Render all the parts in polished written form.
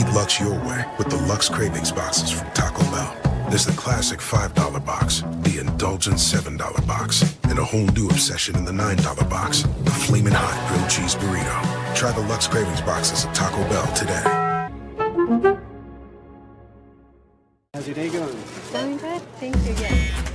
Eat Lux your way with the Lux Cravings boxes from Taco Bell. There's the classic $5 box, the indulgent $7 box, and a whole new obsession in the $9 box, the Flamin' Hot Grilled Cheese Burrito. Try the Lux Cravings boxes at Taco Bell today. How's your day going? Going good, thank you, yes.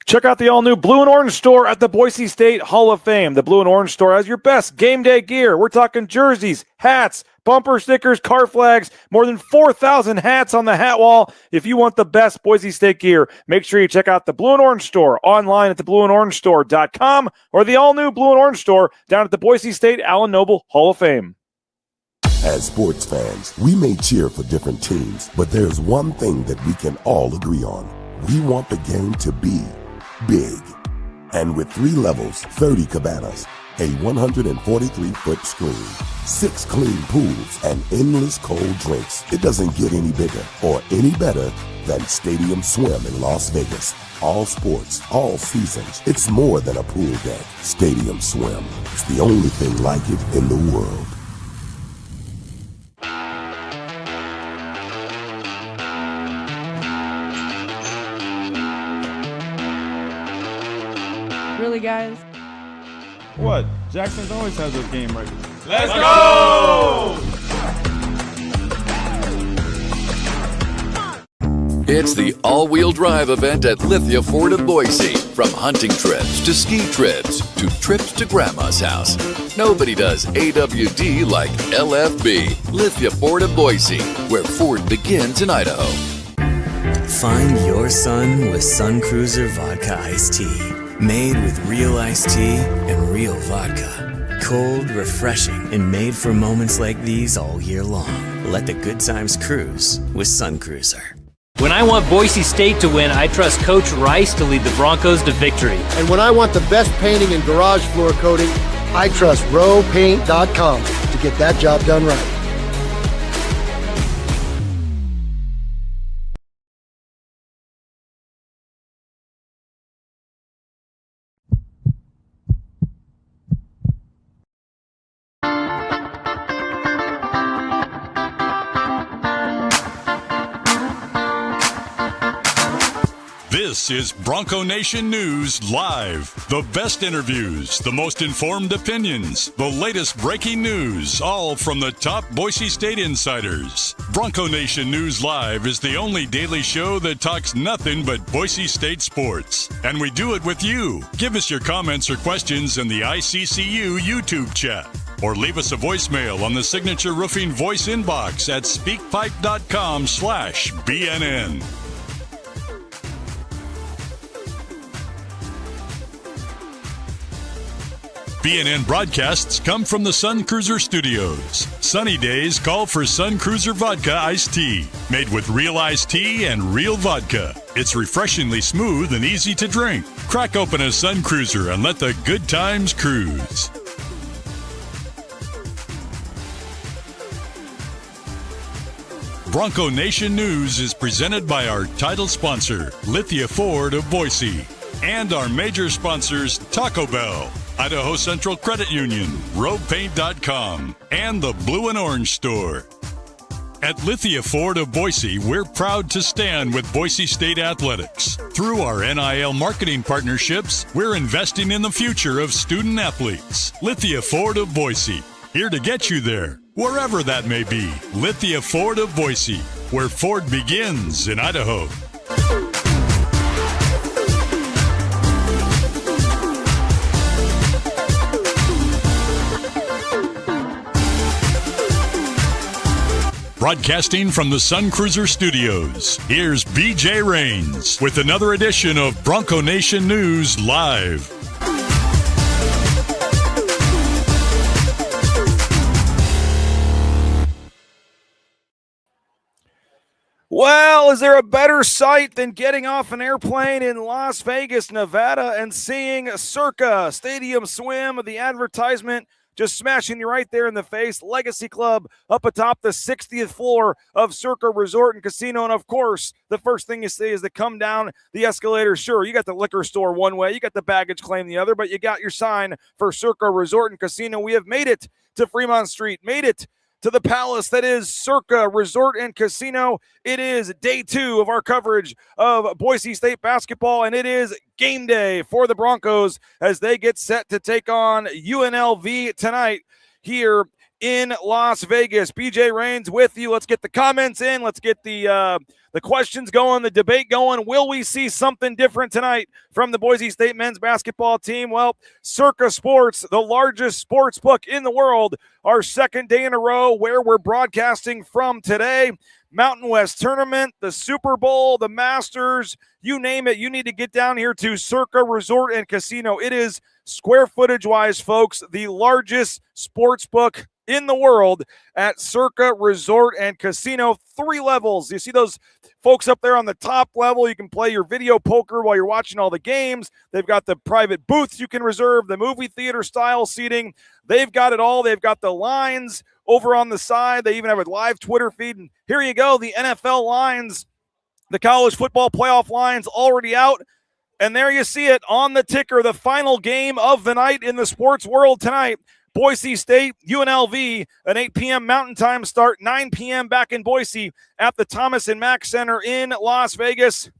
Check out the all-new Blue and Orange store at the Boise State Hall of Fame. The Blue and Orange store has your best game day gear. We're talking jerseys, hats, bumper stickers, car flags, more than 4,000 hats on the hat wall. If you want the best Boise State gear, make sure you check out the Blue and Orange store online at theblueandorangestore.com or the all-new Blue and Orange store down at the Boise State Allen Noble Hall of Fame. As sports fans, we may cheer for different teams, but there's one thing that we can all agree on. We want the game to be big. And with 3 levels, 30 cabanas, a 143-foot screen, 6 clean pools, and endless cold drinks, it doesn't get any bigger or any better than Stadium Swim in Las Vegas. All sports, all seasons. It's more than a pool deck. Stadium Swim. It's the only thing like it in the world. Really, guys? What? Jackson's always has this game right. Let's go! It's the all-wheel drive event at Lithia Ford of Boise. From hunting trips to ski trips to trips to Grandma's house. Nobody does AWD like LFB. Lithia Ford of Boise, where Ford begins in Idaho. Find your sun with Sun Cruiser Vodka Iced Tea. Made with real iced tea and real vodka. Cold, refreshing, and made for moments like these all year long. Let the good times cruise with Sun Cruiser. When I want Boise State to win, I trust Coach Rice to lead the Broncos to victory. And when I want the best painting and garage floor coating, I trust rowpaint.com to get that job done right. This is Bronco Nation News Live. The best interviews, the most informed opinions, the latest breaking news, all from the top Boise State insiders. Bronco Nation News Live is the only daily show that talks nothing but Boise State sports. And we do it with you. Give us your comments or questions in the ICCU YouTube chat. Or leave us a voicemail on the Signature Roofing voice inbox at speakpipe.com/BNN. BNN broadcasts come from the Sun Cruiser Studios. Sunny days call for Sun Cruiser Vodka Iced Tea. Made with real iced tea and real vodka. It's refreshingly smooth and easy to drink. Crack open a Sun Cruiser and let the good times cruise. Bronco Nation News is presented by our title sponsor, Lithia Ford of Boise, and our major sponsors, Taco Bell, Idaho Central Credit Union, RoadPaint.com, and the Blue and Orange Store. At Lithia Ford of Boise, we're proud to stand with Boise State Athletics. Through our NIL marketing partnerships, we're investing in the future of student athletes. Lithia Ford of Boise, here to get you there, wherever that may be. Lithia Ford of Boise, where Ford begins in Idaho. Broadcasting from the Sun Cruiser Studios, here's BJ Rains with another edition of Bronco Nation News Live. Well, is there a better sight than getting off an airplane in Las Vegas, Nevada, and seeing Circa Stadium Swim, the advertisement just smashing you right there in the face. Legacy Club up atop the 60th floor of Circa Resort and Casino. And, of course, the first thing you see is to come down the escalator. Sure, you got the liquor store one way, you got the baggage claim the other, but you got your sign for Circa Resort and Casino. We have made it to Fremont Street, made it to the palace that is Circa Resort and Casino. It is day 2 of our coverage of Boise State basketball, and it is game day for the Broncos as they get set to take on UNLV tonight here in Las Vegas. BJ Rains with you. Let's get the comments in. Let's get the questions going, the debate going. Will we see something different tonight from the Boise State men's basketball team? Well, Circa Sports, the largest sports book in the world, our second day in a row where we're broadcasting from today. Mountain West Tournament, the Super Bowl, the Masters, you name it, you need to get down here to Circa Resort and Casino. It is, square footage-wise, folks, the largest sports book in the world at Circa Resort and Casino. 3 levels. You see those folks up there on the top level. You can play your video poker while you're watching all the games. They've got the private booths you can reserve, the movie theater style seating. They've got it all. They've got the lines over on the side. They even have a live Twitter feed. And here you go, the NFL lines, the college football playoff lines already out. And there you see it on the ticker, the final game of the night in the sports world tonight. Boise State, UNLV, an 8 p.m. Mountain Time start, 9 p.m. back in Boise at the Thomas and Mack Center in Las Vegas.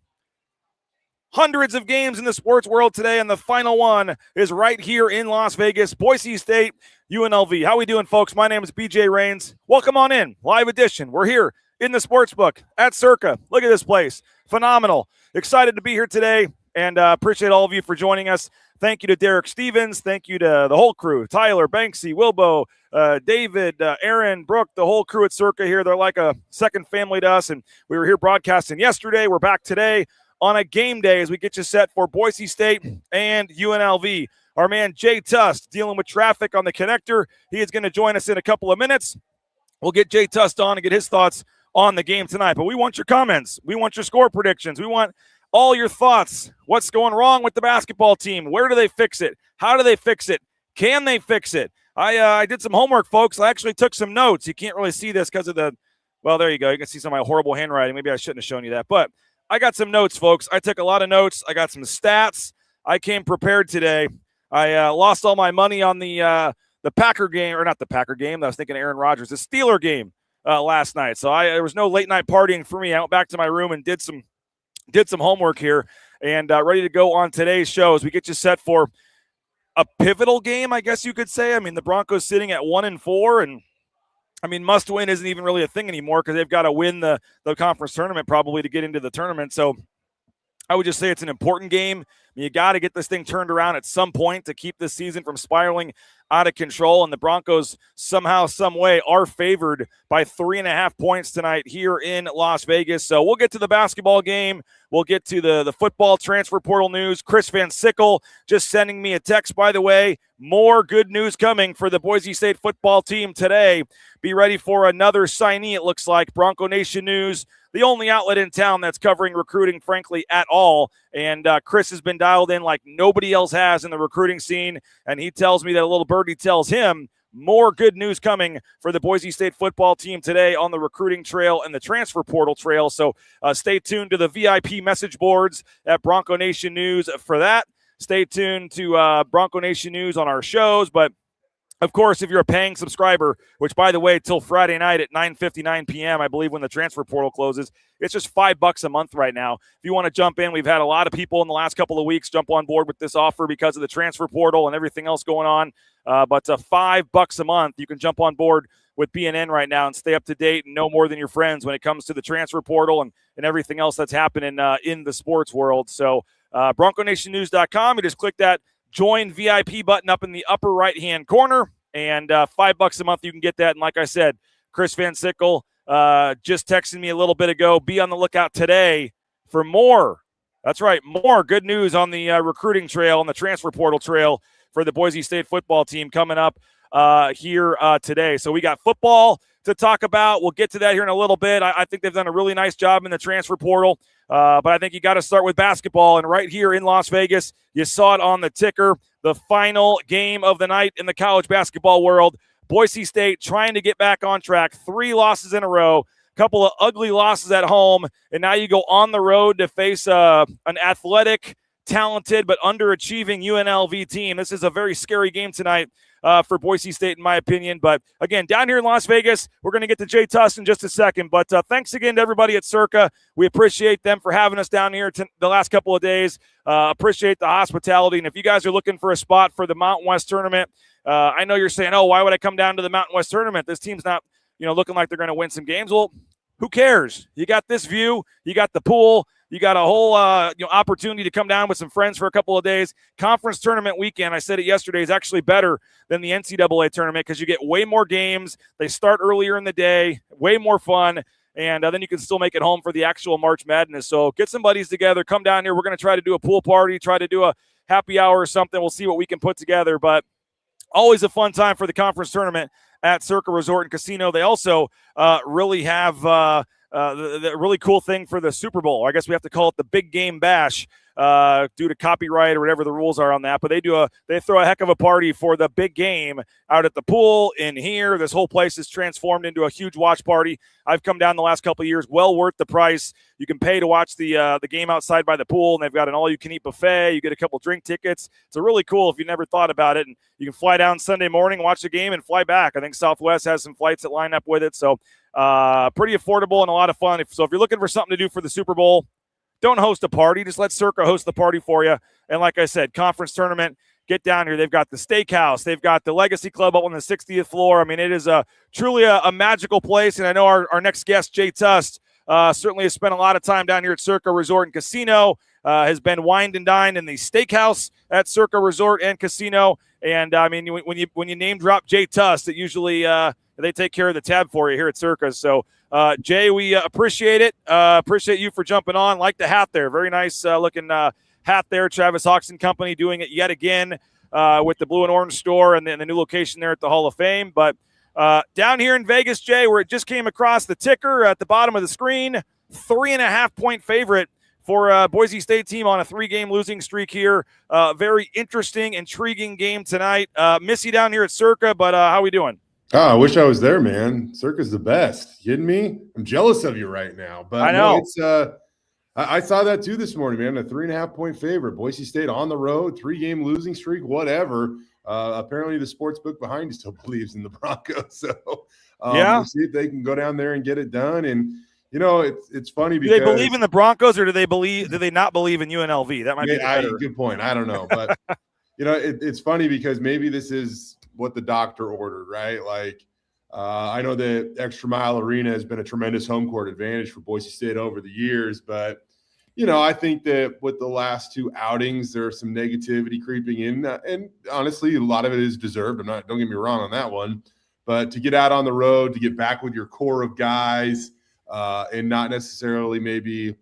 Hundreds of games in the sports world today, and the final one is right here in Las Vegas. Boise State, UNLV. How we doing, folks? My name is BJ Rains. Welcome on in. Live edition. We're here in the Sportsbook at Circa. Look at this place. Phenomenal. Excited to be here today, and appreciate all of you for joining us. Thank you to Derek Stevens. Thank you to the whole crew, Tyler, Banksy, Wilbo, David, Aaron, Brooke, the whole crew at Circa here. They're like a second family to us, and we were here broadcasting yesterday. We're back today on a game day as we get you set for Boise State and UNLV. Our man Jay Tust dealing with traffic on the connector. He is going to join us in a couple of minutes. We'll get Jay Tust on and get his thoughts on the game tonight. But we want your comments. We want your score predictions. We want all your thoughts. What's going wrong with the basketball team? Where do they fix it? How do they fix it? Can they fix it? I did some homework, folks. I actually took some notes. You can't really see this because of the, well, there you go. You can see some of my horrible handwriting. Maybe I shouldn't have shown you that. But I got some notes, folks. I took a lot of notes. I got some stats. I came prepared today. I lost all my money on the Packer game, or not the Packer game. I was thinking Aaron Rodgers, the Steeler game last night. So there was no late night partying for me. I went back to my room and did some homework here, and ready to go on today's show as we get you set for a pivotal game, I guess you could say. I mean, the Broncos sitting at 1-4, and I mean, must win isn't even really a thing anymore because they've got to win the conference tournament probably to get into the tournament. So I would just say it's an important game. I mean, you got to get this thing turned around at some point to keep this season from spiraling out of control. And the Broncos somehow, some way are favored by 3.5 points tonight here in Las Vegas. So we'll get to the basketball game. We'll get to the football transfer portal news. Chris Van Sickle just sending me a text, by the way. More good news coming for the Boise State football team today. Be ready for another signee, it looks like. Bronco Nation News, the only outlet in town that's covering recruiting, frankly, at all. And Chris has been dialed in like nobody else has in the recruiting scene. And he tells me that a little birdie tells him more good news coming for the Boise State football team today on the recruiting trail and the transfer portal trail. So stay tuned to the VIP message boards at Bronco Nation News for that. Stay tuned to Bronco Nation News on our shows. But of course, if you're a paying subscriber, which, by the way, till Friday night at 9:59 p.m., I believe when the transfer portal closes, it's just $5 a month right now. If you want to jump in, we've had a lot of people in the last couple of weeks jump on board with this offer because of the transfer portal and everything else going on. But $5 a month, you can jump on board with BNN right now and stay up to date and know more than your friends when it comes to the transfer portal and everything else that's happening in the sports world. So BroncoNationNews.com, you just click that Join VIP button up in the upper right-hand corner, and $5 a month you can get that. And like I said, Chris Van Sickle just texted me a little bit ago. Be on the lookout today for more. That's right, more good news on the recruiting trail and the transfer portal trail for the Boise State football team coming up here today. So we got football to talk about. We'll get to that here in a little bit. I think they've done a really nice job in the transfer portal. But I think you got to start with basketball. And right here in Las Vegas, you saw it on the ticker. the final game of the night in the college basketball world. Boise State trying to get back on track. 3 losses in a row, couple of ugly losses at home, and now you go on the road to face an athletic, talented, but underachieving UNLV team. This is a very scary game tonight for Boise State, in my opinion. But, again, down here in Las Vegas, we're going to get to Jay Tust in just a second. But thanks again to everybody at Circa. We appreciate them for having us down here the last couple of days. Appreciate the hospitality. And if you guys are looking for a spot for the Mountain West tournament, I know you're saying, oh, why would I come down to the Mountain West tournament? This team's not, looking like they're going to win some games. Well, who cares? You got this view. You got the pool. You got a whole opportunity to come down with some friends for a couple of days. Conference tournament weekend, I said it yesterday, is actually better than the NCAA tournament because you get way more games. They start earlier in the day, way more fun, and then you can still make it home for the actual March Madness. So get some buddies together. Come down here. We're going to try to do a pool party, try to do a happy hour or something. We'll see what we can put together, but always a fun time for the conference tournament at Circa Resort and Casino. They also really have the really cool thing for the Super Bowl. I guess we have to call it the Big Game Bash due to copyright or whatever the rules are on that. But they throw a heck of a party for the big game out at the pool in here. This whole place is transformed into a huge watch party. I've come down the last couple of years, well worth the price. You can pay to watch the game outside by the pool, and they've got an all-you-can-eat buffet. You get a couple drink tickets. It's really cool if you never thought about it. And you can fly down Sunday morning, watch the game, and fly back. I think Southwest has some flights that line up with it. So pretty affordable and a lot of fun. So if you're looking for something to do for the Super Bowl, don't host a party. Just let Circa host the party for you. And like I said, conference tournament, get down here. They've got the steakhouse. They've got the Legacy Club up on the 60th floor. I mean, it is truly a magical place. And I know our next guest, Jay Tust, certainly has spent a lot of time down here at Circa Resort and Casino, has been wined and dined in the steakhouse at Circa Resort and Casino. And, I mean, when you name drop Jay Tust, it usually they take care of the tab for you here at Circa. So, Jay, we appreciate it. Appreciate you for jumping on. Like the hat there. Very nice looking hat there. Travis Hawks Company doing it yet again with the blue and orange store and the new location there at the Hall of Fame. But down here in Vegas, Jay, where it just came across the ticker at the bottom of the screen, 3.5-point favorite for Boise State team on a 3-game losing streak here. Very interesting, intriguing game tonight. Miss you down here at Circa, but how we doing? Oh, I wish I was there, man. Circa's the best. You kidding me? I'm jealous of you right now. But I know. No, I saw that too this morning, man. A 3.5-point favorite. Boise State on the road, 3-game losing streak, whatever. Apparently the sports book behind you still believes in the Broncos. So we'll see if they can go down there and get it done. And it's funny because do they believe in the Broncos or do they not believe in UNLV? That might be better. Good point. I don't know, but it's funny because maybe this is what the doctor ordered, right? Like, I know that Extra Mile Arena has been a tremendous home court advantage for Boise State over the years, but I think that with the last 2 outings, there's some negativity creeping in, and honestly, a lot of it is deserved. Don't get me wrong on that one, but to get out on the road, to get back with your core of guys, and not necessarily maybe,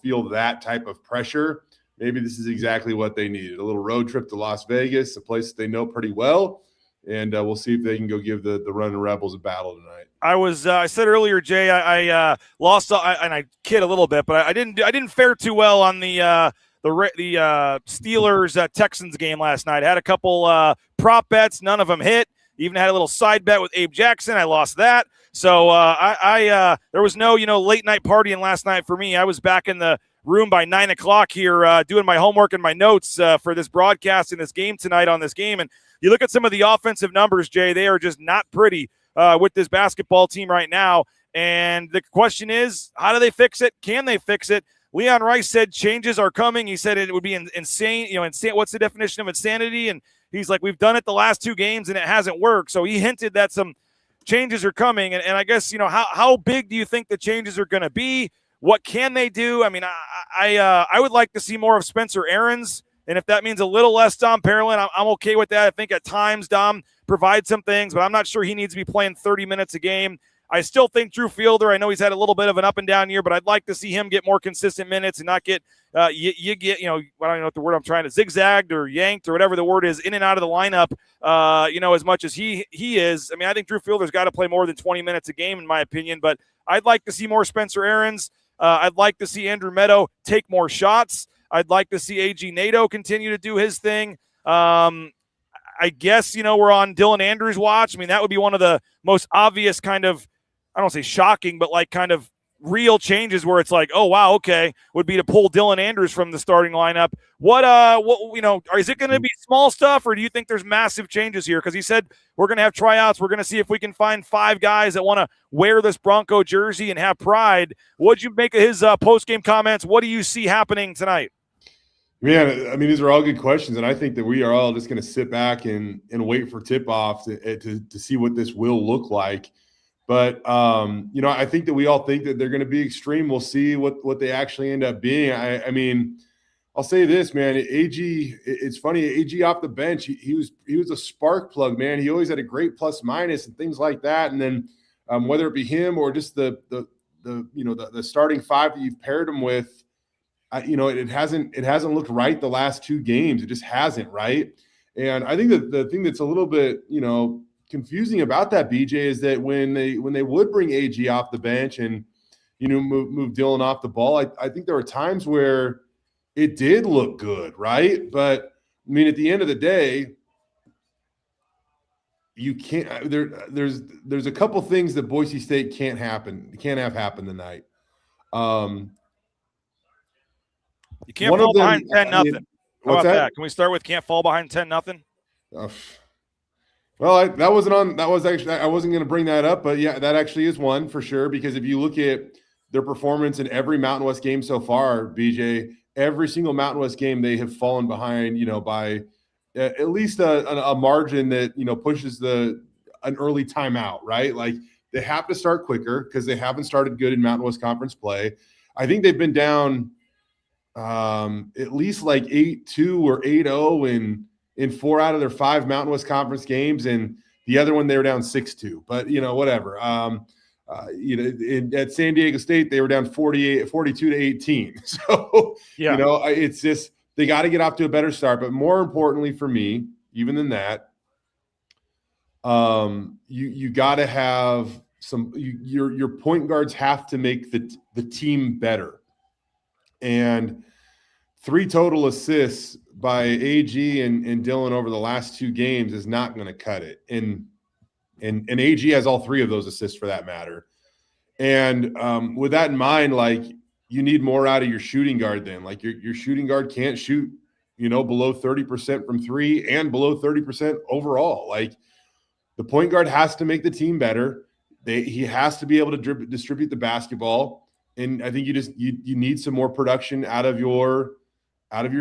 feel that type of pressure. Maybe this is exactly what they needed. A little road trip to Las Vegas, a place that they know pretty well. And we'll see if they can go give the Running Rebels a battle tonight. I said earlier, Jay, I lost, and I kid a little bit, but I didn't fare too well on the Steelers Texans game last night. I had a couple prop bets, none of them hit. Even had a little side bet with Abe Jackson. I lost that. So there was no late night partying last night for me. I was back in the room by 9 o'clock here doing my homework and my notes for this broadcast and this game tonight on this game. And you look at some of the offensive numbers, Jay, they are just not pretty with this basketball team right now. And the question is, how do they fix it? Can they fix it? Leon Rice said changes are coming. He said it would be insane. Insane. What's the definition of insanity? And he's like, we've done it the last 2 games and it hasn't worked. So he hinted that some changes are coming. And I guess, how big do you think the changes are going to be? What can they do? I mean, I would like to see more of Spencer Aarons. And if that means a little less Dom Perlin, I'm okay with that. I think at times Dom provides some things, but I'm not sure he needs to be playing 30 minutes a game. I still think Drew Fielder, I know he's had a little bit of an up and down year, but I'd like to see him get more consistent minutes and not get, I don't know what the word I'm trying to, zigzagged or yanked or whatever the word is, in and out of the lineup, as much as he is. I mean, I think Drew Fielder's got to play more than 20 minutes a game, in my opinion, but I'd like to see more Spencer Aarons. I'd like to see Andrew Meadow take more shots. I'd like to see A.G. Nato continue to do his thing. I guess, we're on Dylan Andrews' watch. I mean, that would be one of the most obvious kind of, I don't say shocking, but like kind of real changes where it's like, oh, wow, okay, would be to pull Dylan Andrews from the starting lineup. Is it going to be small stuff, or do you think there's massive changes here? Because he said we're going to have tryouts. We're going to see if we can find 5 guys that want to wear this Bronco jersey and have pride. What'd you make of his post-game comments? What do you see happening tonight? Man, I mean, these are all good questions, and I think that we are all just going to sit back and wait for tip-off to see what this will look like. But, I think that we all think that they're going to be extreme. We'll see what they actually end up being. I mean, I'll say this, man. AG, it's funny. AG off the bench, he was a spark plug, man. He always had a great plus-minus and things like that. And then whether it be him or just the starting 5 that you've paired him with, it hasn't looked right the last 2 games. It just hasn't, right? And I think that the thing that's a little bit, confusing about that, BJ, is that when they would bring AG off the bench and, move Dylan off the ball, I think there were times where it did look good, right? But, I mean, at the end of the day, you can't there's a couple things that Boise State can't have happen tonight. You can't fall behind 10-0. How about that? Can we start with can't fall behind 10-0? Well, I wasn't going to bring that up, but yeah, that actually is one for sure. Because if you look at their performance in every Mountain West game so far, BJ, every single Mountain West game they have fallen behind, by at least a margin that pushes an early timeout, right? Like they have to start quicker because they haven't started good in Mountain West Conference play. I think they've been down at least like 8-2 or 8-0 in 4 out of their 5 Mountain West Conference games, and the other one they were down 6-2. But whatever. At San Diego State they were down 42-18. So yeah, it's just they got to get off to a better start. But more importantly for me, even than that, you got to have your point guards have to make the team better. And 3 total assists by AG and Dylan over the last 2 games is not going to cut it. And AG has all 3 of those assists for that matter. And with that in mind, like you need more out of your shooting guard then. Like your shooting guard can't shoot, below 30% from 3 and below 30% overall. Like the point guard has to make the team better. He has to be able to distribute the basketball. And I think you need some more production out of your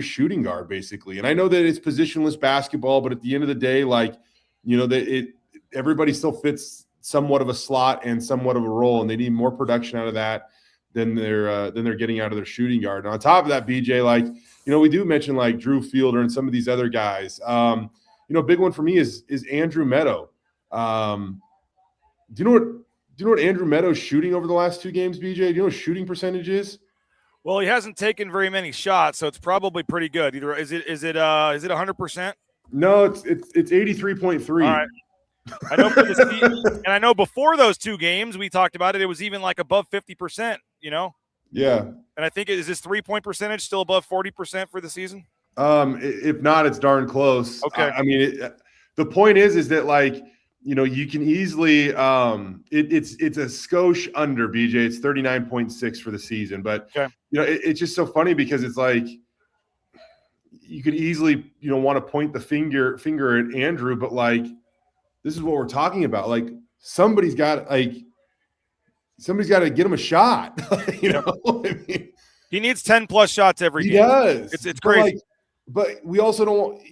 shooting guard, basically. And I know that it's positionless basketball, but at the end of the day, like, everybody still fits somewhat of a slot and somewhat of a role, and they need more production out of that than they're getting out of their shooting guard. And on top of that, BJ, like, we do mention like Drew Fielder and some of these other guys. Big one for me is Andrew Meadow. Do you know what Andrew Meadows shooting over the last 2 games, BJ? Do you know what shooting percentage is? Well, he hasn't taken very many shots, so it's probably pretty good. Either is it 100%? No, it's 83.3. All right. I know for the season, and I know before those 2 games we talked about it. It was even like above 50%. Yeah. And I think is this 3-point percentage still above 40% for the season? If not, it's darn close. Okay. I mean, the point is that like. You can easily it's a skosh under, BJ. It's 39.6 for the season. But, okay. It's just so funny because it's like you could easily, want to point the finger at Andrew, but like this is what we're talking about. Like somebody's got to get him a shot. I mean, he needs 10+ shots every game. He does. It's crazy. But you also don't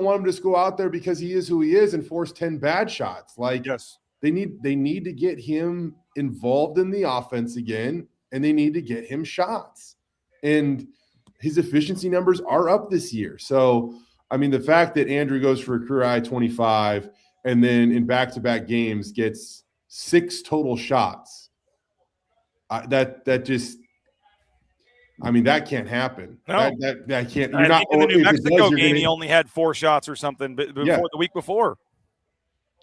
want him to just go out there because he is who he is and force 10 bad shots. Like yes. They need to get him involved in the offense again, and they need to get him shots. And his efficiency numbers are up this year. So, I mean, the fact that Andrew goes for a career high 25 and then in back-to-back games gets 6 total shots, that just – I mean, that can't happen. No. That can't. I think in the New Mexico game, he only had 4 shots or something before the week before.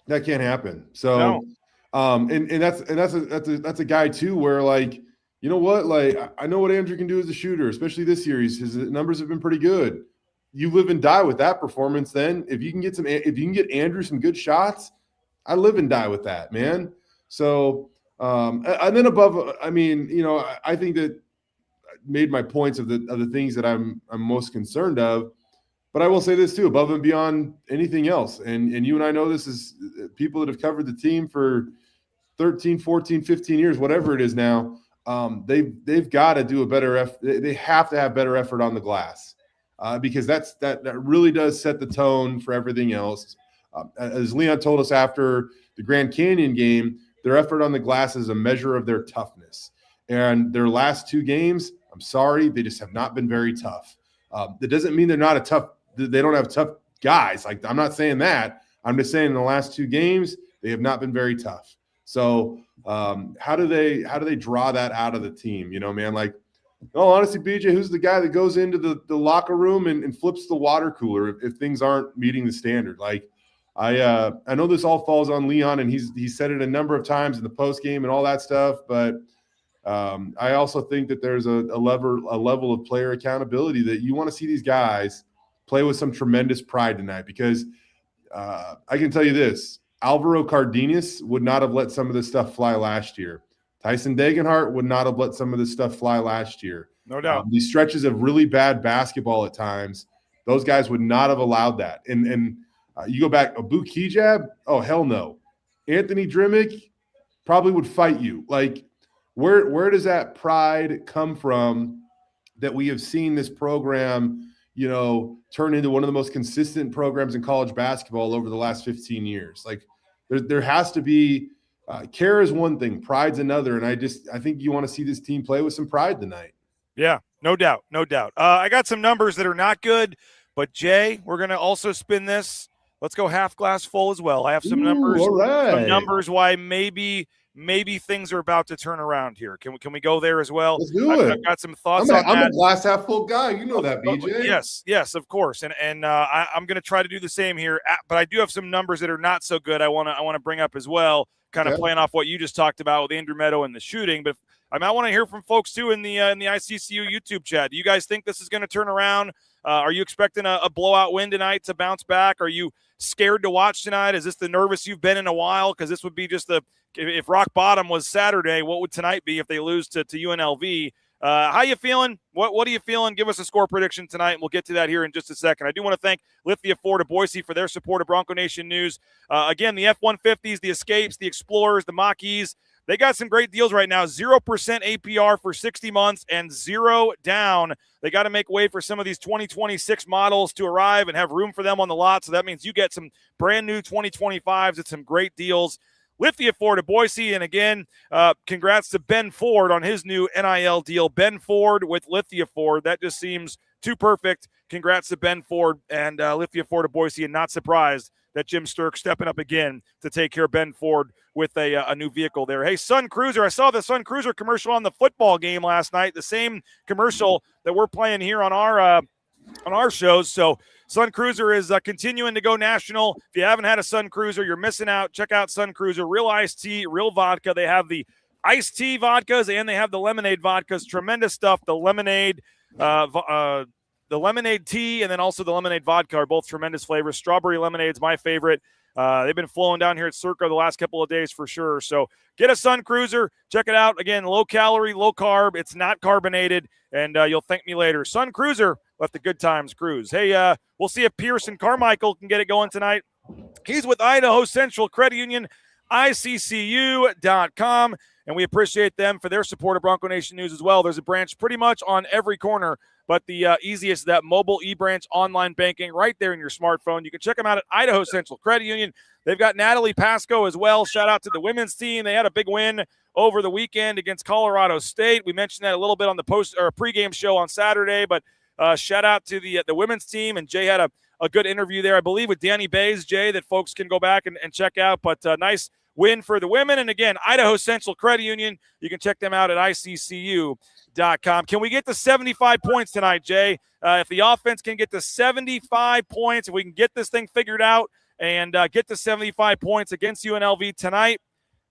That can't happen. So, and that's a guy too where like, you know what? Like, I know what Andrew can do as a shooter, especially this series. His numbers have been pretty good. you live and die with that performance. Then if you can get Andrew some good shots, I live and die with that, man. So, and then above, I mean, I think that I made my points of the things that I'm most concerned of. But I will say this too, above and beyond anything else. And you and I know this is people that have covered the team for 13, 14, 15 years, whatever it is now. They've got to do a better effort. They have to have better effort on the glass because that really does set the tone for everything else. As Leon told us after the Grand Canyon game, their effort on the glass is a measure of their toughness. And their last 2 games, I'm sorry, they just have not been very tough. That doesn't mean they don't have tough guys. Like, I'm not saying that. I'm just saying in the last 2 games, they have not been very tough. So how do they draw that out of the team? Man, like, honestly, BJ, who's the guy that goes into the locker room and flips the water cooler if things aren't meeting the standard? Like, I know this all falls on Leon, and he's said it a number of times in the post game and all that stuff, but I also think that there's a level of player accountability that you want to see these guys play with some tremendous pride tonight, because I can tell you this, Alvaro Cardenas would not have let some of this stuff fly last year. Tyson Degenhart would not have let some of this stuff fly last year. No doubt. These stretches of really bad basketball at times, those guys would not have allowed that. And you go back, Abu Kijab, oh, hell no. Anthony Drimmick probably would fight you. Like, where does that pride come from that we have seen this program turn into one of the most consistent programs in college basketball over the last 15 years. Like, there has to be care is one thing, pride's another. And I think you want to see this team play with some pride tonight. Yeah, no doubt. I got some numbers that are not good, but Jay, we're going to also spin this. Let's go half glass full as well. I have some numbers. All right. Some numbers why maybe things are about to turn around here. Can we go there as well? Let's do it. I've got some thoughts on that. I'm a glass half full guy. You know that, BJ. Yes, of course. And I'm going to try to do the same here. But I do have some numbers that are not so good. I want to bring up as well, kind of playing off what you just talked about with Andrew Meadow and the shooting. But I want to hear from folks too in the ICCU YouTube chat. Do you guys think this is going to turn around? Are you expecting a blowout win tonight to bounce back? Are you scared to watch tonight? Is this the nervous you've been in a while? Because this would be just if rock bottom was Saturday, what would tonight be if they lose to UNLV? How you feeling? What are you feeling? Give us a score prediction tonight, and we'll get to that here in just a second. I do want to thank Lithia Ford of Boise for their support of Bronco Nation News. Again, the F-150s, the Escapes, the Explorers, the Mach-E's, they got some great deals right now. 0% APR for 60 months and 0 down. They got to make way for some of these 2026 models to arrive and have room for them on the lot. So that means you get some brand new 2025s at some great deals. Lithia Ford of Boise. And again, congrats to Ben Ford on his new NIL deal. Ben Ford with Lithia Ford. That just seems too perfect. Congrats to Ben Ford and Lithia Ford of Boise. And not surprised that Jim Sturck stepping up again to take care of Ben Ford with a new vehicle there. Hey, Sun Cruiser. I saw the Sun Cruiser commercial on the football game last night. The same commercial that we're playing here on our shows. So Sun Cruiser is continuing to go national. If you haven't had a Sun Cruiser, you're missing out. Check out Sun Cruiser. Real iced tea, real vodka. They have the iced tea vodkas and they have the lemonade vodkas. Tremendous stuff. The lemonade tea and then also the lemonade vodka are both tremendous flavors. Strawberry lemonade's my favorite. They've been flowing down here at Circa the last couple of days for sure. So get a Sun Cruiser. Check it out. Again, low calorie, low carb. It's not carbonated, and you'll thank me later. Sun Cruiser, let the good times cruise. Hey, we'll see if Pearson Carmichael can get it going tonight. He's with Idaho Central Credit Union, ICCU.com, and we appreciate them for their support of Bronco Nation News as well. There's a branch pretty much on every corner, but the easiest is that mobile e-branch online banking right there in your smartphone. You can check them out at Idaho Central Credit Union. They've got Natalie Pasco as well. Shout out to the women's team. They had a big win over the weekend against Colorado State. We mentioned that a little bit on the pregame show on Saturday, but shout out to the women's team. And Jay had a good interview there, I believe, with Danny Bays, Jay, that folks can go back and check out. But nice win for the women. And again, Idaho Central Credit Union, you can check them out at ICCU.com. Can we get to 75 points tonight, Jay? If the offense can get to 75 points, if we can get this thing figured out and get to 75 points against UNLV tonight,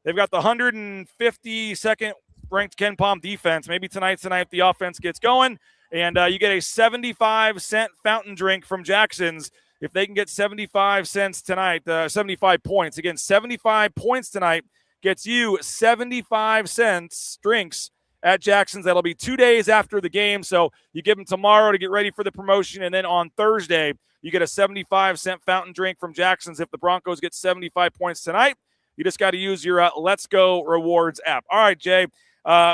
they've got the 152nd ranked Ken Palm defense. Maybe tonight's the night if the offense gets going. And you get a 75-cent fountain drink from Jackson's if they can get 75 cents tonight, 75 points. Again, 75 points tonight gets you 75 cents drinks at Jackson's. That'll be 2 days after the game. So you give them tomorrow to get ready for the promotion. And then on Thursday, you get a 75-cent fountain drink from Jackson's if the Broncos get 75 points tonight. You just got to use your Let's Go Rewards app. All right, Jay.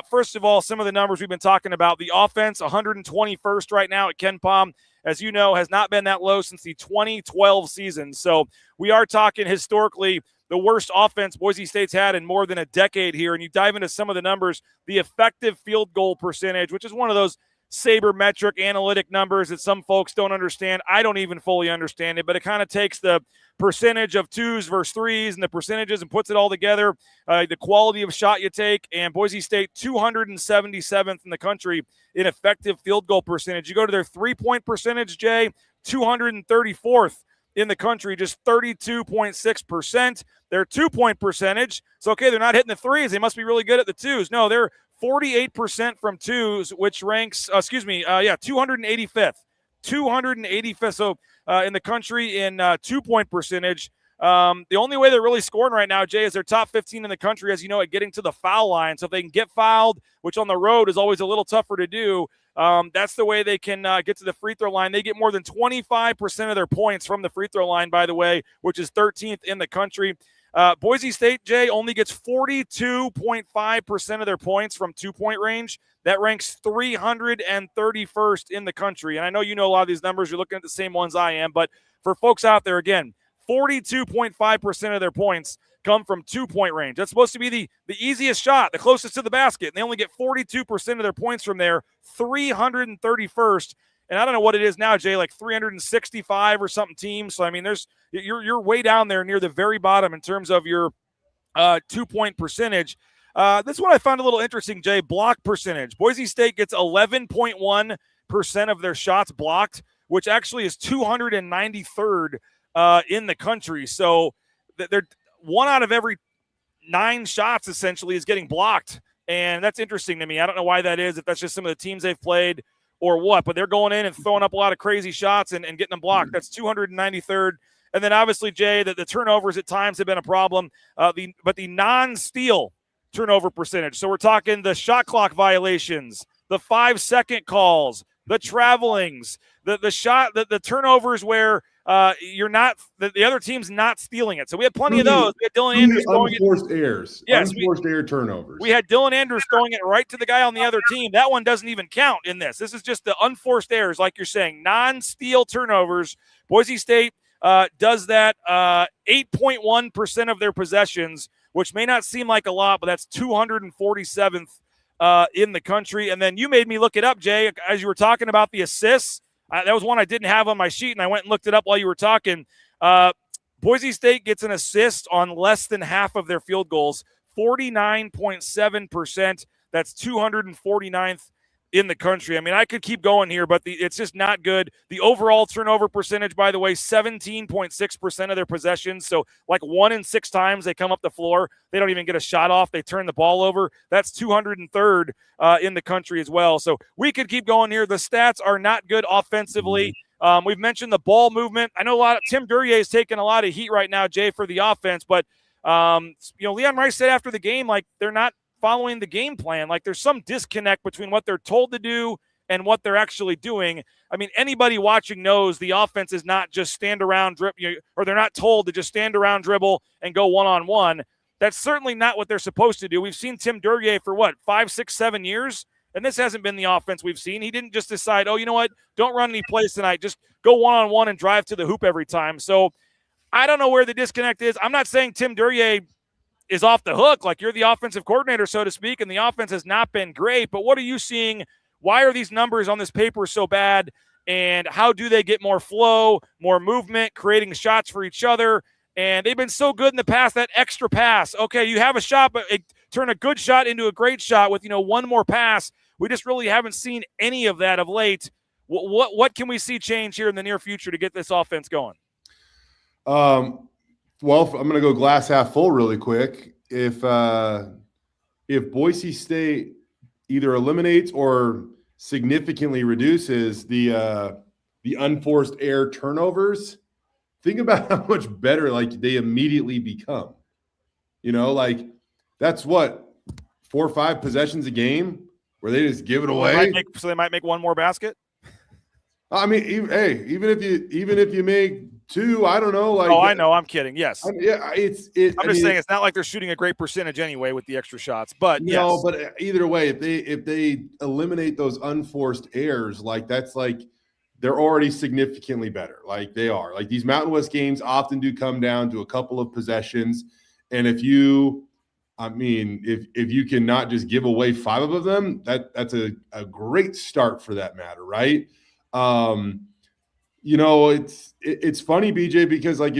First of all, some of the numbers we've been talking about. The offense, 121st right now at KenPom, as you know, has not been that low since the 2012 season. So we are talking historically the worst offense Boise State's had in more than a decade here. And you dive into some of the numbers, the effective field goal percentage, which is one of those sabermetric analytic numbers that some folks don't understand. I don't even fully understand it, but it kind of takes the percentage of twos versus threes and the percentages and puts it all together, the quality of shot you take. And Boise State, 277th in the country in effective field goal percentage. You go to their three-point percentage, Jay, 234th in the country, just 32.6%. Their two-point percentage, so okay, they're not hitting the threes. They must be really good at the twos. No, they're 48% from twos, which ranks, 285th. 285th, so in the country in two-point percentage. The only way they're really scoring right now, Jay, is they're top 15 in the country, as you know, at getting to the foul line. So if they can get fouled, which on the road is always a little tougher to do, that's the way they can get to the free throw line. They get more than 25% of their points from the free throw line, by the way, which is 13th in the country. Boise State, Jay, only gets 42.5% of their points from two-point range. That ranks 331st in the country. And I know you know a lot of these numbers. You're looking at the same ones I am. But for folks out there, again, 42.5% of their points come from two-point range. That's supposed to be the easiest shot, the closest to the basket. And they only get 42% of their points from there, 331st. And I don't know what it is now, Jay, like 365 or something teams. So, I mean, you're way down there near the very bottom in terms of your two-point percentage. This one I found a little interesting, Jay, block percentage. Boise State gets 11.1% of their shots blocked, which actually is 293rd in the country. So they're 1 out of every 9 shots essentially is getting blocked. And that's interesting to me. I don't know why that is, if that's just some of the teams they've played or what, but they're going in and throwing up a lot of crazy shots and getting them blocked. That's 293rd. And then obviously, Jay, the turnovers at times have been a problem. But the non-steal turnover percentage. So we're talking the shot clock violations, the 5-second calls, the travelings, the turnovers where you're not the other team's not stealing it. So we had plenty of those. We had Dylan Andrews throwing unforced errors. Yes, unforced error turnovers. We had Dylan Andrews throwing it right to the guy on the other team. That one doesn't even count in this. This is just the unforced errors, like you're saying, non-steal turnovers. Boise State does that 8.1% of their possessions, which may not seem like a lot, but that's 247th in the country. And then you made me look it up, Jay, as you were talking about the assists. That was one I didn't have on my sheet, and I went and looked it up while you were talking. Boise State gets an assist on less than half of their field goals, 49.7%. That's 249th in the country. I mean, I could keep going here, but it's just not good. The overall turnover percentage, by the way, 17.6% of their possessions. So like 1 in 6 times they come up the floor, they don't even get a shot off. They turn the ball over. That's 203rd in the country as well. So we could keep going here. The stats are not good offensively. We've mentioned the ball movement. I know Tim Duryea is taking a lot of heat right now, Jay, for the offense, but Leon Rice said after the game, like, they're not following the game plan. Like, there's some disconnect between what they're told to do and what they're actually doing. I mean, anybody watching knows the offense is not just stand around, or they're not told to just stand around, dribble, and go one-on-one. That's certainly not what they're supposed to do. We've seen Tim Duryea for 5, 6, 7 years, and this hasn't been the offense we've seen. He didn't just decide, oh, you know what, don't run any plays tonight. Just go one-on-one and drive to the hoop every time. So I don't know where the disconnect is. I'm not saying Tim Duryea is off the hook, like you're the offensive coordinator, so to speak, and the offense has not been great. But what are you seeing? Why are these numbers on this paper so bad? And how do they get more flow, more movement, creating shots for each other? And they've been so good in the past, that extra pass. Okay, you have a shot, but turn a good shot into a great shot with, one more pass. We just really haven't seen any of that of late. What can we see change here in the near future to get this offense going? Well, I'm going to go glass half full really quick. If Boise State either eliminates or significantly reduces the unforced error turnovers, think about how much better like they immediately become. Like that's what 4 or 5 possessions a game where they just give it away. So they might make one more basket. I mean, even if you make 2, I don't know. Like, I know. I'm kidding. Yes. I'm just saying it's not like they're shooting a great percentage anyway with the extra shots. But no, but either way, if they eliminate those unforced errors, like that's like they're already significantly better. Like they are. Like these Mountain West games often do come down to a couple of possessions, and if you can not just give away 5 of them, that's a great start for that matter, right? It's funny, BJ, because like I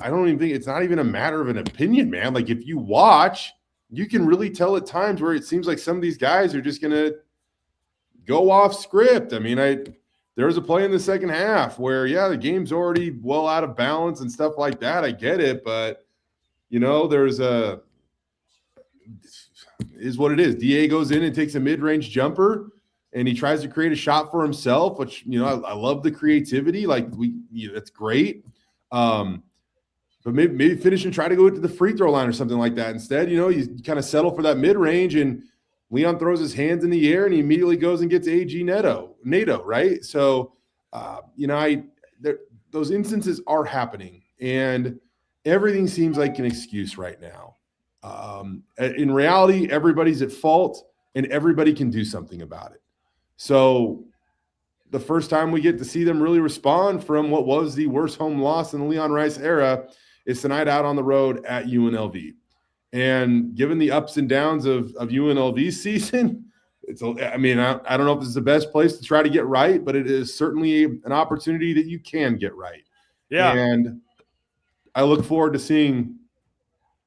don't even think it's not even a matter of an opinion, man. Like if you watch, you can really tell at times where it seems like some of these guys are just gonna go off script. I mean, there was a play in the second half where the game's already well out of balance and stuff like that. I get it, but is what it is. DA goes in and takes a mid-range jumper and he tries to create a shot for himself, which, I love the creativity. Like that's great. But maybe finish and try to go to the free throw line or something like that. Instead, you kind of settle for that mid-range and Leon throws his hands in the air and he immediately goes and gets AG NATO, right? So, those instances are happening and everything seems like an excuse right now. In reality, everybody's at fault and everybody can do something about it. So the first time we get to see them really respond from what was the worst home loss in the Leon Rice era is tonight out on the road at UNLV. And given the ups and downs of UNLV's season, I don't know if this is the best place to try to get right, but it is certainly an opportunity that you can get right. Yeah. And I look forward to seeing,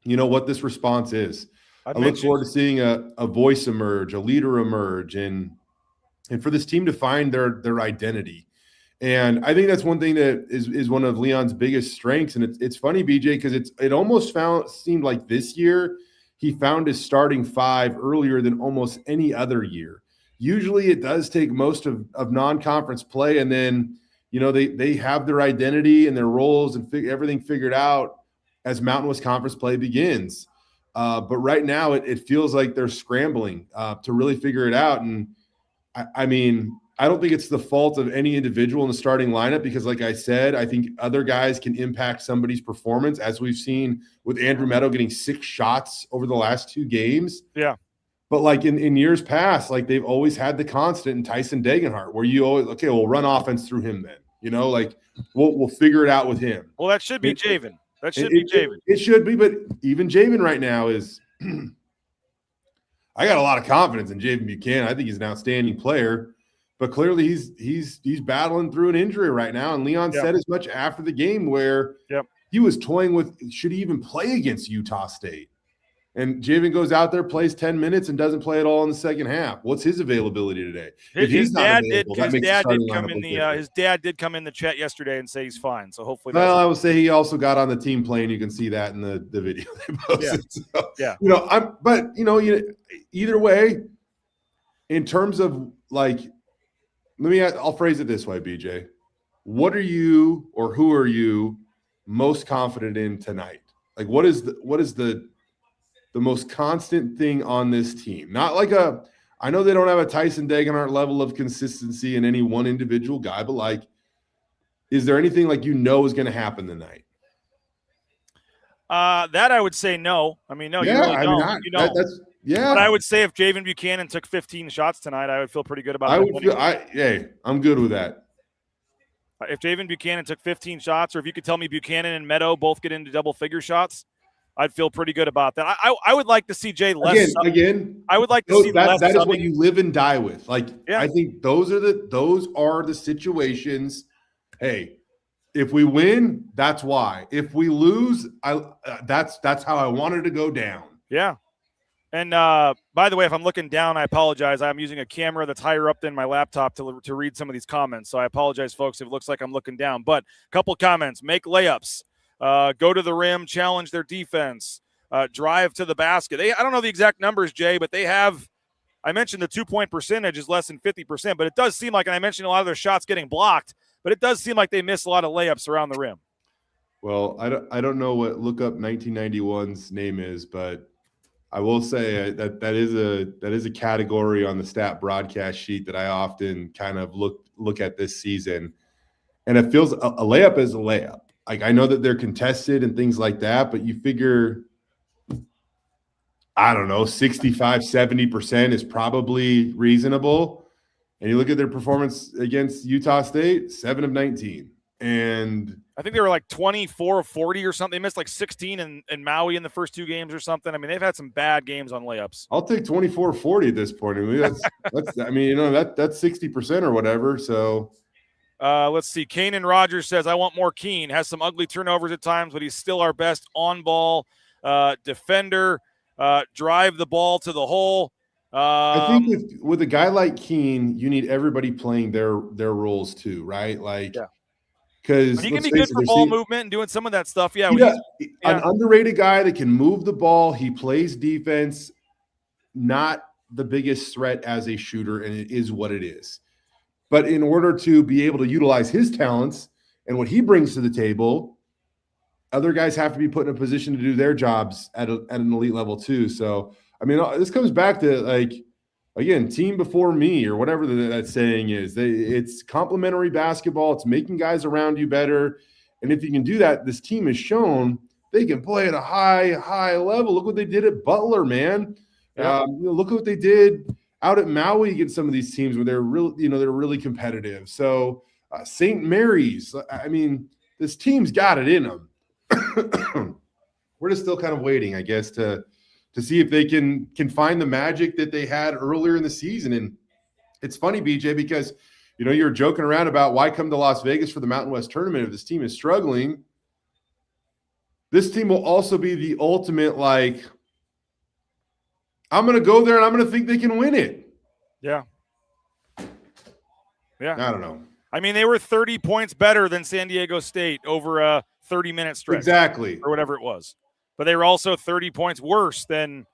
what this response is. I look forward to seeing a voice emerge, a leader emerge, and for this team to find their identity. And I think that's one thing that is one of Leon's biggest strengths. And it's funny, BJ, because it almost seemed like this year he found his starting 5 earlier than almost any other year. Usually it does take most of non-conference play, and then they have their identity and their roles and everything figured out as Mountain West Conference play begins. But right now it feels like they're scrambling to really figure it out. And I don't think it's the fault of any individual in the starting lineup because, like I said, I think other guys can impact somebody's performance, as we've seen with Andrew Meadow getting 6 shots over the last 2 games. Yeah. But like in years past, like they've always had the constant in Tyson Degenhart where you always, we'll run offense through him then. We'll figure it out with him. Well, that should be Javen. That should be Javen. It should be, but even Javen right now is I got a lot of confidence in Javen Buchanan. I think he's an outstanding player, but clearly he's battling through an injury right now. And Leon said as much after the game where he was toying with, should he even play against Utah State? And Javen goes out there, plays 10 minutes, and doesn't play at all in the second half. What's his availability today? His dad did come in the chat yesterday and say he's fine. So hopefully, I will say he also got on the team plane. You can see that in the video they posted. Either way, in terms of like, I'll phrase it this way, BJ. What are you or who are you most confident in tonight? Like, what is the most constant thing on this team? Not like I know they don't have a Tyson Degenhart level of consistency in any one individual guy, but like, is there anything like is going to happen tonight? That I would say no. I mean, no, you really don't. But I would say if Javen Buchanan took 15 shots tonight, I would feel pretty good about it. I'm good with that. If Javen Buchanan took 15 shots, or if you could tell me Buchanan and Meadow both get into double-figure shots, I'd feel pretty good about that. I would like to see Jay less. Again, I would like to see less. That is what you live and die with. Like, I think those are the situations. Hey, if we win, that's why. If we lose, that's how I wanted to go down. Yeah. And by the way, if I'm looking down, I apologize. I'm using a camera that's higher up than my laptop to read some of these comments. So I apologize, folks, if it looks like I'm looking down. But a couple comments: make layups. Go to the rim, challenge their defense, drive to the basket. I don't know the exact numbers, Jay, but they have I mentioned the 2-point percentage is less than 50%, but it does seem like, and I mentioned a lot of their shots getting blocked, but it does seem like they miss a lot of layups around the rim. Well, I don't know what Look Up 1991's name is, but I will say that is a category on the stat broadcast sheet that I often kind of look at this season, and it feels a layup is a layup. Like, I know that they're contested and things like that, but you figure, I don't know, 65, 70% is probably reasonable. And you look at their performance against Utah State, 7 of 19. And I think they were like 24 of 40 or something. They missed like 16 in Maui in the first 2 games or something. I mean, they've had some bad games on layups. I'll take 24 of 40 at this point. I mean, that's I mean, that's 60% or whatever. So let's see. Kanan Rogers says, I want more Keen. Has some ugly turnovers at times, but he's still our best on-ball defender. Drive the ball to the hole. I think with a guy like Keen, you need everybody playing their roles too, right? Like, because he can be good for ball movement and doing some of that stuff. Yeah, an underrated guy that can move the ball. He plays defense, not the biggest threat as a shooter, and it is what it is. But in order to be able to utilize his talents and what he brings to the table, other guys have to be put in a position to do their jobs at an elite level too. So, I mean, this comes back to, like, again, team before me or whatever that saying is. It's complementary basketball. It's making guys around you better. And if you can do that, this team has shown they can play at a high level. Look what they did at Butler, man. Yeah. Look what they did out at Maui against some of these teams where they're really competitive. So St. Mary's, I mean, this team's got it in them. We're just still kind of waiting, I guess, to see if they can find the magic that they had earlier in the season. And it's funny, BJ, because, you're joking around about why come to Las Vegas for the Mountain West tournament if this team is struggling. This team will also be the ultimate, like, I'm going to go there and I'm going to think they can win it. Yeah. Yeah. I don't know. I mean, they were 30 points better than San Diego State over a 30-minute stretch. Exactly. Or whatever it was. But they were also 30 points worse than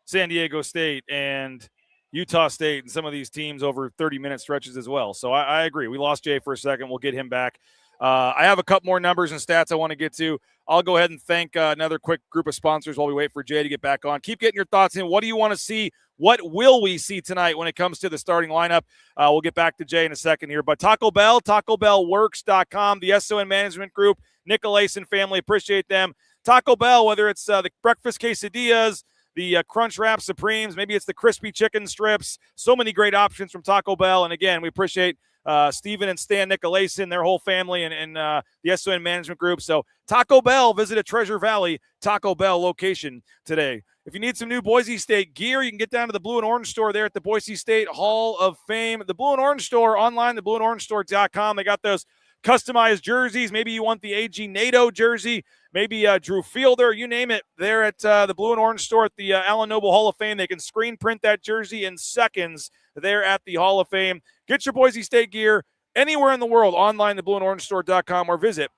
San Diego State and Utah State and some of these teams over 30-minute stretches as well. So I agree. We lost Jay for a second. We'll get him back. I have a couple more numbers and stats I want to get to. I'll go ahead and thank another quick group of sponsors while we wait for Jay to get back on. Keep getting your thoughts in. What do you want to see? What will we see tonight when it comes to the starting lineup? We'll get back to Jay in a second here. But Taco Bell, TacoBellWorks.com, the SON Management Group, Nicolason family, appreciate them. Taco Bell, whether it's the breakfast quesadillas, the Crunch Wrap Supremes, maybe it's the crispy chicken strips, so many great options from Taco Bell. And again, we appreciate Stephen and Stan Nicolason, their whole family, and the SON Management Group. So Taco Bell, visit a Treasure Valley Taco Bell location today. If you need some new Boise State gear, you can get down to the Blue and Orange store there at the Boise State Hall of Fame. The Blue and Orange store online, theblueandorangestore.com. They got those customized jerseys. Maybe you want the AG NATO jersey, maybe Drew Fielder, you name it. There at the Blue and Orange store at the Allen Noble Hall of Fame. They can screen print that jersey in seconds there at the Hall of Fame. Get your Boise State gear anywhere in the world online, theblueandorangestore.com, or visit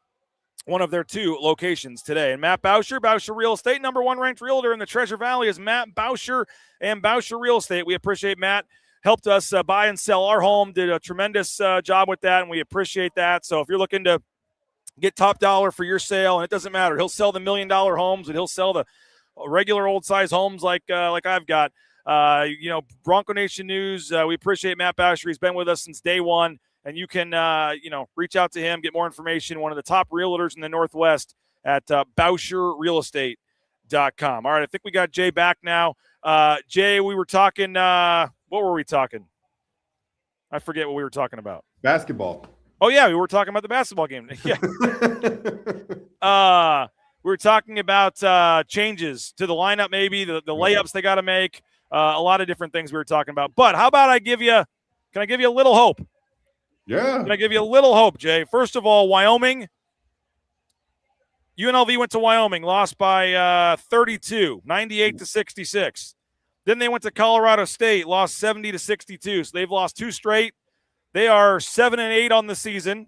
one of their 2 locations today. And Matt Bauscher Real Estate, number 1 ranked realtor in the Treasure Valley is Matt Bauscher and Bauscher Real Estate. We appreciate Matt. Helped us buy and sell our home, did a tremendous job with that, and we appreciate that. So if you're looking to get top dollar for your sale, and it doesn't matter, he'll sell the $1 million homes, and he'll sell the regular old size homes like I've got. Bronco Nation News, we appreciate Matt Bauscher. He's been with us since day one, and you can reach out to him, get more information. One of the top realtors in the Northwest at BauscherRealEstate.com. All right, I think we got Jay back now. Jay, we were talking. What were we talking? I forget what we were talking about. Basketball. Oh, yeah, we were talking about the basketball game. Yeah. We were talking about changes to the lineup, maybe, the layups they got to make, a lot of different things we were talking about. But how about can I give you a little hope? Yeah. Can I give you a little hope, Jay? First of all, Wyoming. UNLV went to Wyoming, lost by 32, 98-66. Then they went to Colorado State, lost 70-62. So they've lost 2 straight. They are 7-8 on the season.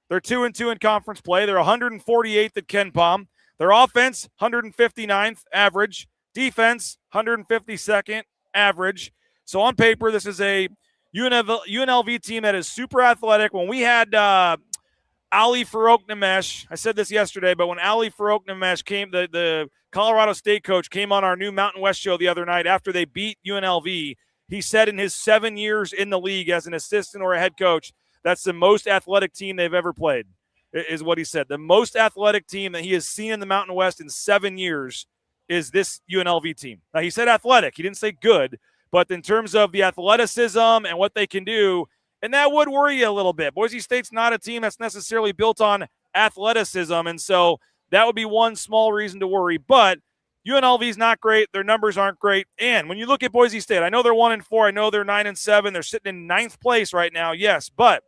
They're 2-2 in conference play. They're 148th at KenPom. Their offense, 159th average. Defense, 152nd average. So on paper, this is a UNLV team that is super athletic. When we had Ali Farouk-Namesh, I said this yesterday, but when Ali Farouk-Namesh came, the Colorado State coach came on our new Mountain West show the other night after they beat UNLV. He said in his 7 years in the league as an assistant or a head coach, that's the most athletic team they've ever played, is what he said. The most athletic team that he has seen in the Mountain West in 7 years is this UNLV team. Now, he said athletic. He didn't say good, but in terms of the athleticism and what they can do, and that would worry you a little bit. Boise State's not a team that's necessarily built on athleticism, and so that would be one small reason to worry. But UNLV's not great. Their numbers aren't great. And when you look at Boise State, I know they're 1-4. I know they're 9-7. They're sitting in 9th place right now, yes. But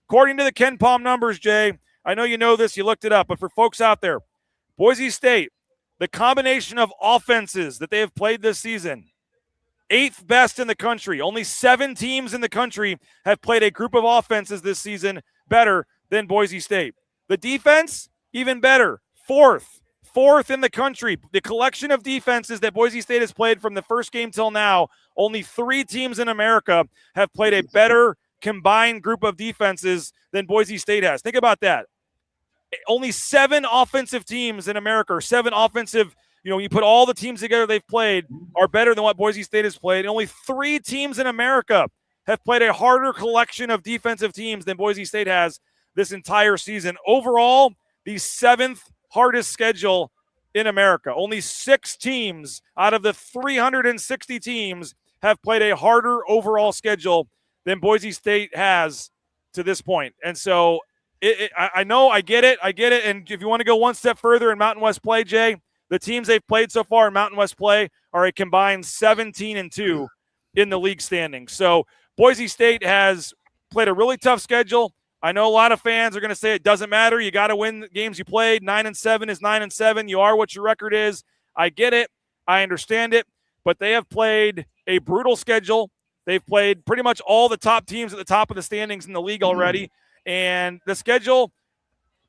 according to the Ken Palm numbers, Jay, I know you know this. You looked it up. But for folks out there, Boise State, the combination of offenses that they have played this season, 8th best in the country. Only 7 teams in the country have played a group of offenses this season better than Boise State. The defense, even better, 4th in the country. The collection of defenses that Boise State has played from the first game till now, only 3 teams in America have played a better combined group of defenses than Boise State has. Think about that. Only 7 offensive teams in America, or 7 offensive, you put all the teams together they've played, are better than what Boise State has played. And only 3 teams in America have played a harder collection of defensive teams than Boise State has this entire season. Overall, the 7th hardest schedule in America. Only 6 teams out of the 360 teams have played a harder overall schedule than Boise State has to this point. And so I know, I get it. And if you want to go one step further in Mountain West play, Jay, the teams they've played so far in Mountain West play are a combined 17-2 in the league standings. So Boise State has played a really tough schedule. I know a lot of fans are going to say it doesn't matter. You got to win the games you played. 9-7 is 9-7. You are what your record is. I get it. I understand it. But they have played a brutal schedule. They've played pretty much all the top teams at the top of the standings in the league already. And the schedule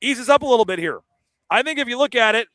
eases up a little bit here. I think if you look at it,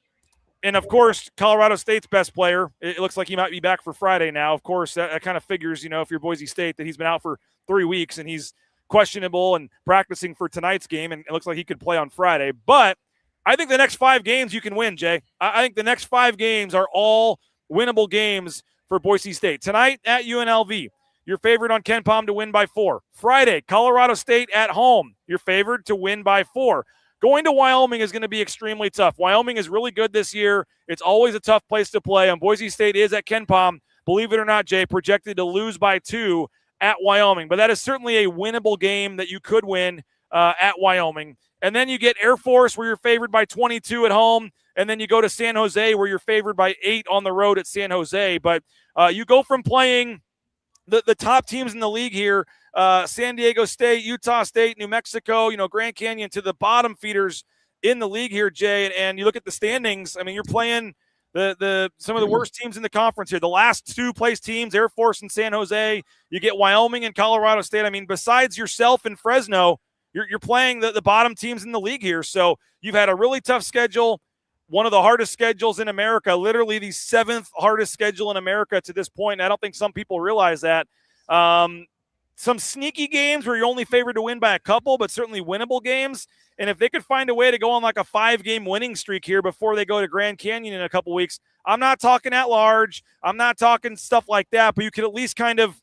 and of course, Colorado State's best player, it looks like he might be back for Friday now. Of course, that kind of figures, if you're Boise State, that he's been out for 3 weeks and he's questionable and practicing for tonight's game, and it looks like he could play on Friday. But I think the next 5 games you can win, Jay. I think the next 5 games are all winnable games for Boise State. Tonight at UNLV, you're favored on Ken Palm to win by 4. Friday, Colorado State at home, you're favored to win by 4. Going to Wyoming is going to be extremely tough. Wyoming is really good this year. It's always a tough place to play, and Boise State is at Ken Palm, believe it or not, Jay, projected to lose by 2 at Wyoming. But that is certainly a winnable game that you could win at Wyoming. And then you get Air Force, where you're favored by 22 at home, and then you go to San Jose, where you're favored by 8 on the road at San Jose. But you go from playing the top teams in the league here, San Diego State, Utah State, New Mexico, Grand Canyon, to the bottom feeders in the league here, Jay. And you look at the standings. I mean, you're playing some of the worst teams in the conference here. The last 2 place teams, Air Force and San Jose. You get Wyoming and Colorado State. I mean, besides yourself and Fresno, you're playing the bottom teams in the league here. So you've had a really tough schedule, one of the hardest schedules in America, literally the 7th hardest schedule in America to this point. I don't think some people realize that. Some sneaky games where you're only favored to win by a couple, but certainly winnable games. And if they could find a way to go on like a 5-game winning streak here before they go to Grand Canyon in a couple weeks, I'm not talking at large. I'm not talking stuff like that, but you could at least kind of,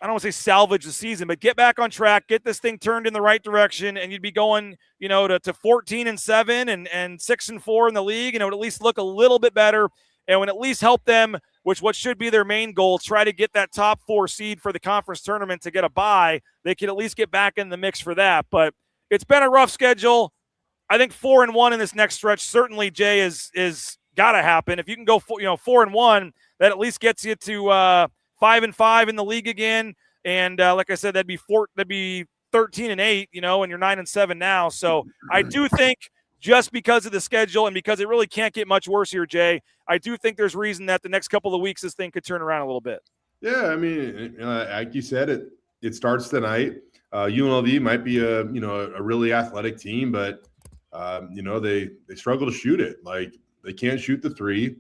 I don't want to say salvage the season, but get back on track, get this thing turned in the right direction, and you'd be going, to 14-7 and 6-4 in the league, and it would at least look a little bit better, and would at least help them, what should be their main goal, try to get that top 4 seed for the conference tournament to get a bye. They could at least get back in the mix for that. But it's been a rough schedule. I think 4-1 in this next stretch certainly, Jay, is got to happen. If you can go 4-1, that at least gets you to 5-5 in the league again. And like I said, that'd be 13-8, and you're 9-7 now. So I do think, just because of the schedule and because it really can't get much worse here, Jay, I do think there's reason that the next couple of weeks this thing could turn around a little bit. Yeah, I mean, like you said, it starts tonight. UNLV might be a really athletic team, but they struggle to shoot it. Like, they can't shoot the 3.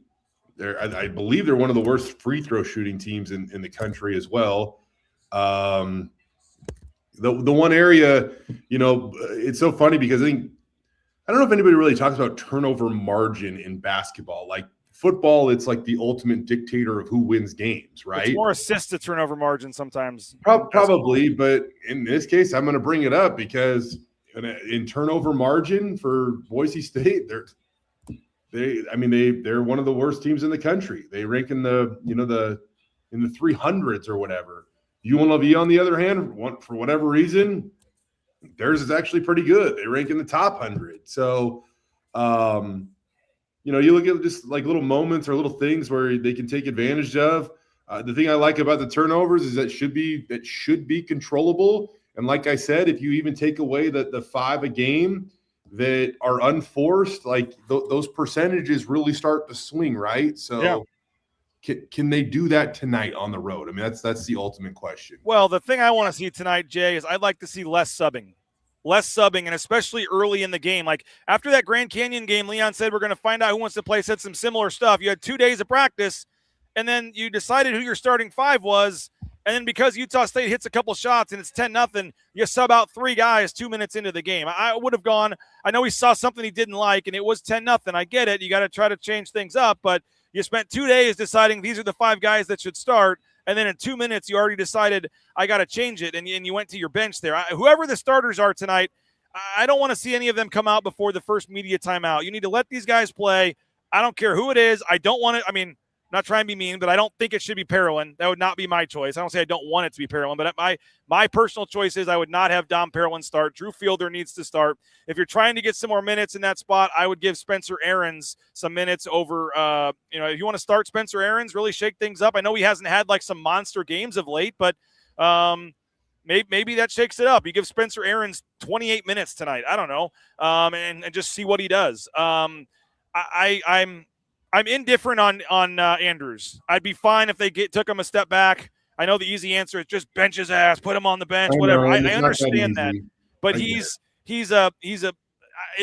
I believe they're one of the worst free throw shooting teams in the country as well. The one area, it's so funny because I don't know if anybody really talks about turnover margin in basketball. Like football, it's like the ultimate dictator of who wins games, right? It's more assists to turnover margin sometimes. Probably, but in this case, I'm going to bring it up because in turnover margin for Boise State, they're one of the worst teams in the country. They rank in the 300s or whatever. UNLV, on the other hand, for whatever reason, theirs is actually pretty good. They rank in the top 100. So, you look at just like little moments or little things where they can take advantage of. The thing I like about the turnovers is that should be controllable. And like I said, if you even take away the 5 a game that are unforced, like those percentages really start to swing, right? So. Yeah. Can they do that tonight on the road? I mean, that's the ultimate question. Well, the thing I want to see tonight, Jay, is I'd like to see less subbing, and especially early in the game. Like after that Grand Canyon game, Leon said we're going to find out who wants to play. Said some similar stuff. You had 2 days of practice, and then you decided who your starting 5 was, and then because Utah State hits a couple shots and it's 10-0, you sub out 3 guys 2 minutes into the game. I would have gone. I know he saw something he didn't like, and it was 10-0. I get it. You got to try to change things up, but. You spent 2 days deciding these are the 5 guys that should start, and then in 2 minutes you already decided I got to change it, and you went to your bench there. Whoever the starters are tonight, I don't want to see any of them come out before the first media timeout. You need to let these guys play. I don't care who it is. I don't want it. I mean, not trying to be mean, but I don't think it should be Parolin. That would not be my choice. I don't say I don't want it to be Parolin, but my personal choice is I would not have Dom Parolin start. Drew Fielder needs to start. If you're trying to get some more minutes in that spot, I would give Spencer Aarons some minutes over, if you want to start Spencer Aarons, really shake things up. I know he hasn't had like some monster games of late, but maybe that shakes it up. You give Spencer Aarons 28 minutes tonight. I don't know, and just see what he does. I'm indifferent on Andrews. I'd be fine if they took him a step back. I know the easy answer is just bench his ass, put him on the bench, whatever. I understand that, but it's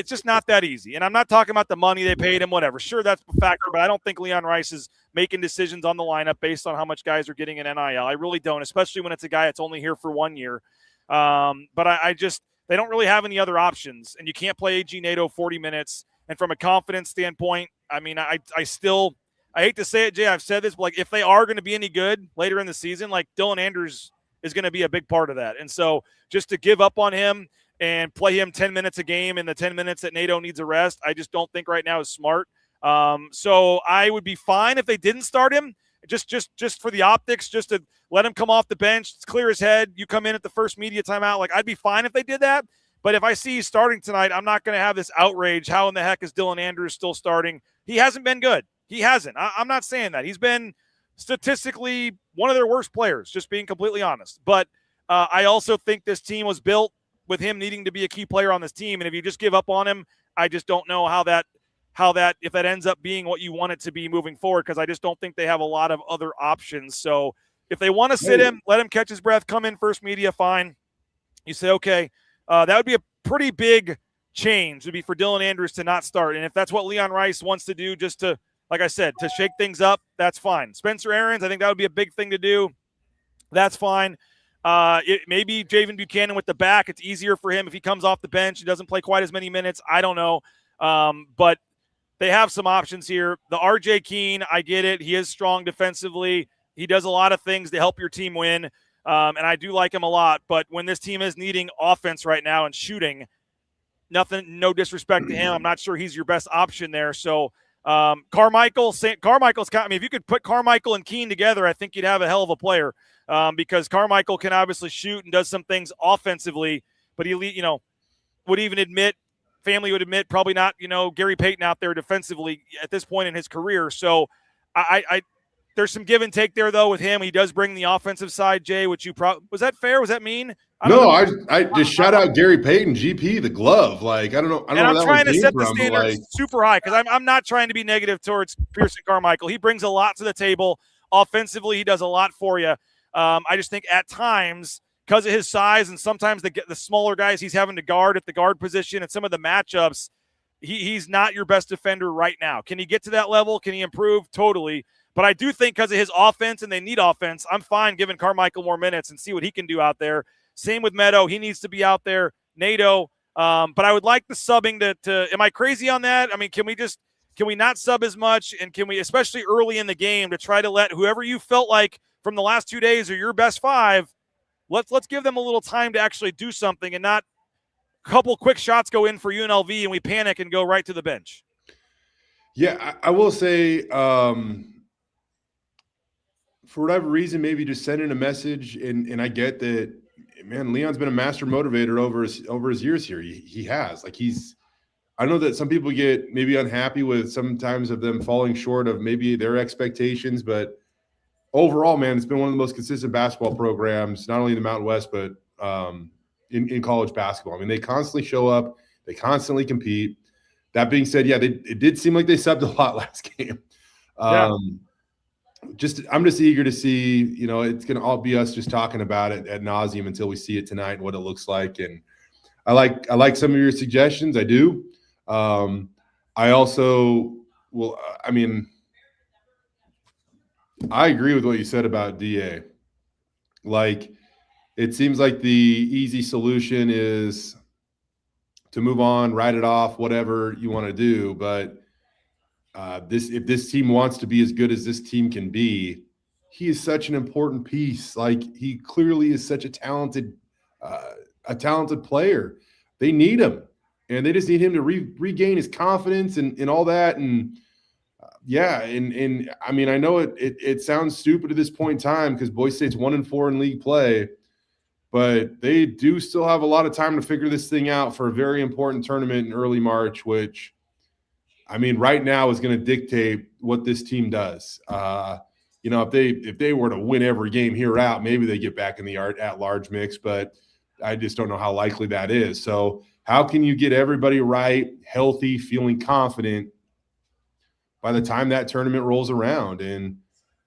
just not that easy. And I'm not talking about the money they paid him, whatever. Sure, that's a factor, but I don't think Leon Rice is making decisions on the lineup based on how much guys are getting in NIL. I really don't, especially when it's a guy that's only here for 1 year. But they don't really have any other options, and you can't play AG NATO 40 minutes. And from a confidence standpoint, I mean, I hate to say it, Jay, I've said this, but like if they are going to be any good later in the season, like Dylan Andrews is going to be a big part of that. And so just to give up on him and play him 10 minutes a game in the 10 minutes that NATO needs a rest, I just don't think right now is smart. So I would be fine if they didn't start him, just for the optics, just to let him come off the bench, clear his head. You come in at the first media timeout. Like I'd be fine if they did that. But if I see he's starting tonight, I'm not going to have this outrage. How in the heck is Dylan Andrews still starting? He hasn't been good. He hasn't. I'm not saying that. He's been statistically one of their worst players, just being completely honest. But I also think this team was built with him needing to be a key player on this team. And if you just give up on him, I just don't know how that if that ends up being what you want it to be moving forward, because I just don't think they have a lot of other options. So if they want to sit him, let him catch his breath, come in first media, fine. You say, okay. That would be a pretty big change would be for Dylan Andrews to not start. And if that's what Leon Rice wants to do, just to, like I said, to shake things up, that's fine. Spencer Aarons, I think that would be a big thing to do. That's fine. Maybe Javen Buchanan with the back. It's easier for him if he comes off the bench. He doesn't play quite as many minutes. I don't know. But they have some options here. The RJ Keene, I get it. He is strong defensively. He does a lot of things to help your team win. And I do like him a lot, but when this team is needing offense right now and shooting, no disrespect to him, I'm not sure he's your best option there. So Carmichael's if you could put Carmichael and Keene together, I think you'd have a hell of a player because Carmichael can obviously shoot and does some things offensively, but he, would even admit, family would admit, probably not, Gary Payton out there defensively at this point in his career. So there's some give and take there, though, with him. He does bring the offensive side, Jay, which was that fair? Was that mean? I just shout out Gary Payton, GP, the glove. Like, I don't know. And I'm trying to set the standard super high because I'm not trying to be negative towards Pearson Carmichael. He brings a lot to the table. Offensively, he does a lot for you. I just think at times, because of his size and sometimes the smaller guys he's having to guard at the guard position and some of the matchups, he's not your best defender right now. Can he get to that level? Can he improve? Totally. But I do think because of his offense and they need offense, I'm fine giving Carmichael more minutes and see what he can do out there. Same with Meadow. He needs to be out there. NATO. But I would like the subbing to am I crazy on that? I mean, can we not sub as much? And can we, especially early in the game, to try to let whoever you felt like from the last 2 days are your best five, let's give them a little time to actually do something and not a couple quick shots go in for UNLV and we panic and go right to the bench. Yeah, I will say for whatever reason, maybe just sending a message, and I get that, man, Leon's been a master motivator over his years here. He has. Like, I know that some people get maybe unhappy with sometimes of them falling short of maybe their expectations, but overall, man, it's been one of the most consistent basketball programs, not only in the Mountain West, but in college basketball. I mean, they constantly show up. They constantly compete. That being said, yeah, it did seem like they subbed a lot last game. Yeah. I'm just eager to see, it's going to all be us just talking about it ad nauseum until we see it tonight and what it looks like. And I like some of your suggestions. I do. I also will, I agree with what you said about DA. Like, it seems like the easy solution is to move on, write it off, whatever you want to do. But if this team wants to be as good as this team can be, he is such an important piece. Like, he clearly is such a talented player. They need him, and they just need him to regain his confidence and all that. And I mean, I know it sounds stupid at this point in time because Boise State's 1-4 in league play, but they do still have a lot of time to figure this thing out for a very important tournament in early March, which, I mean, right now is going to dictate what this team does. If they were to win every game here out, maybe they get back in the at-large mix, but I just don't know how likely that is. So how can you get everybody right, healthy, feeling confident by the time that tournament rolls around? And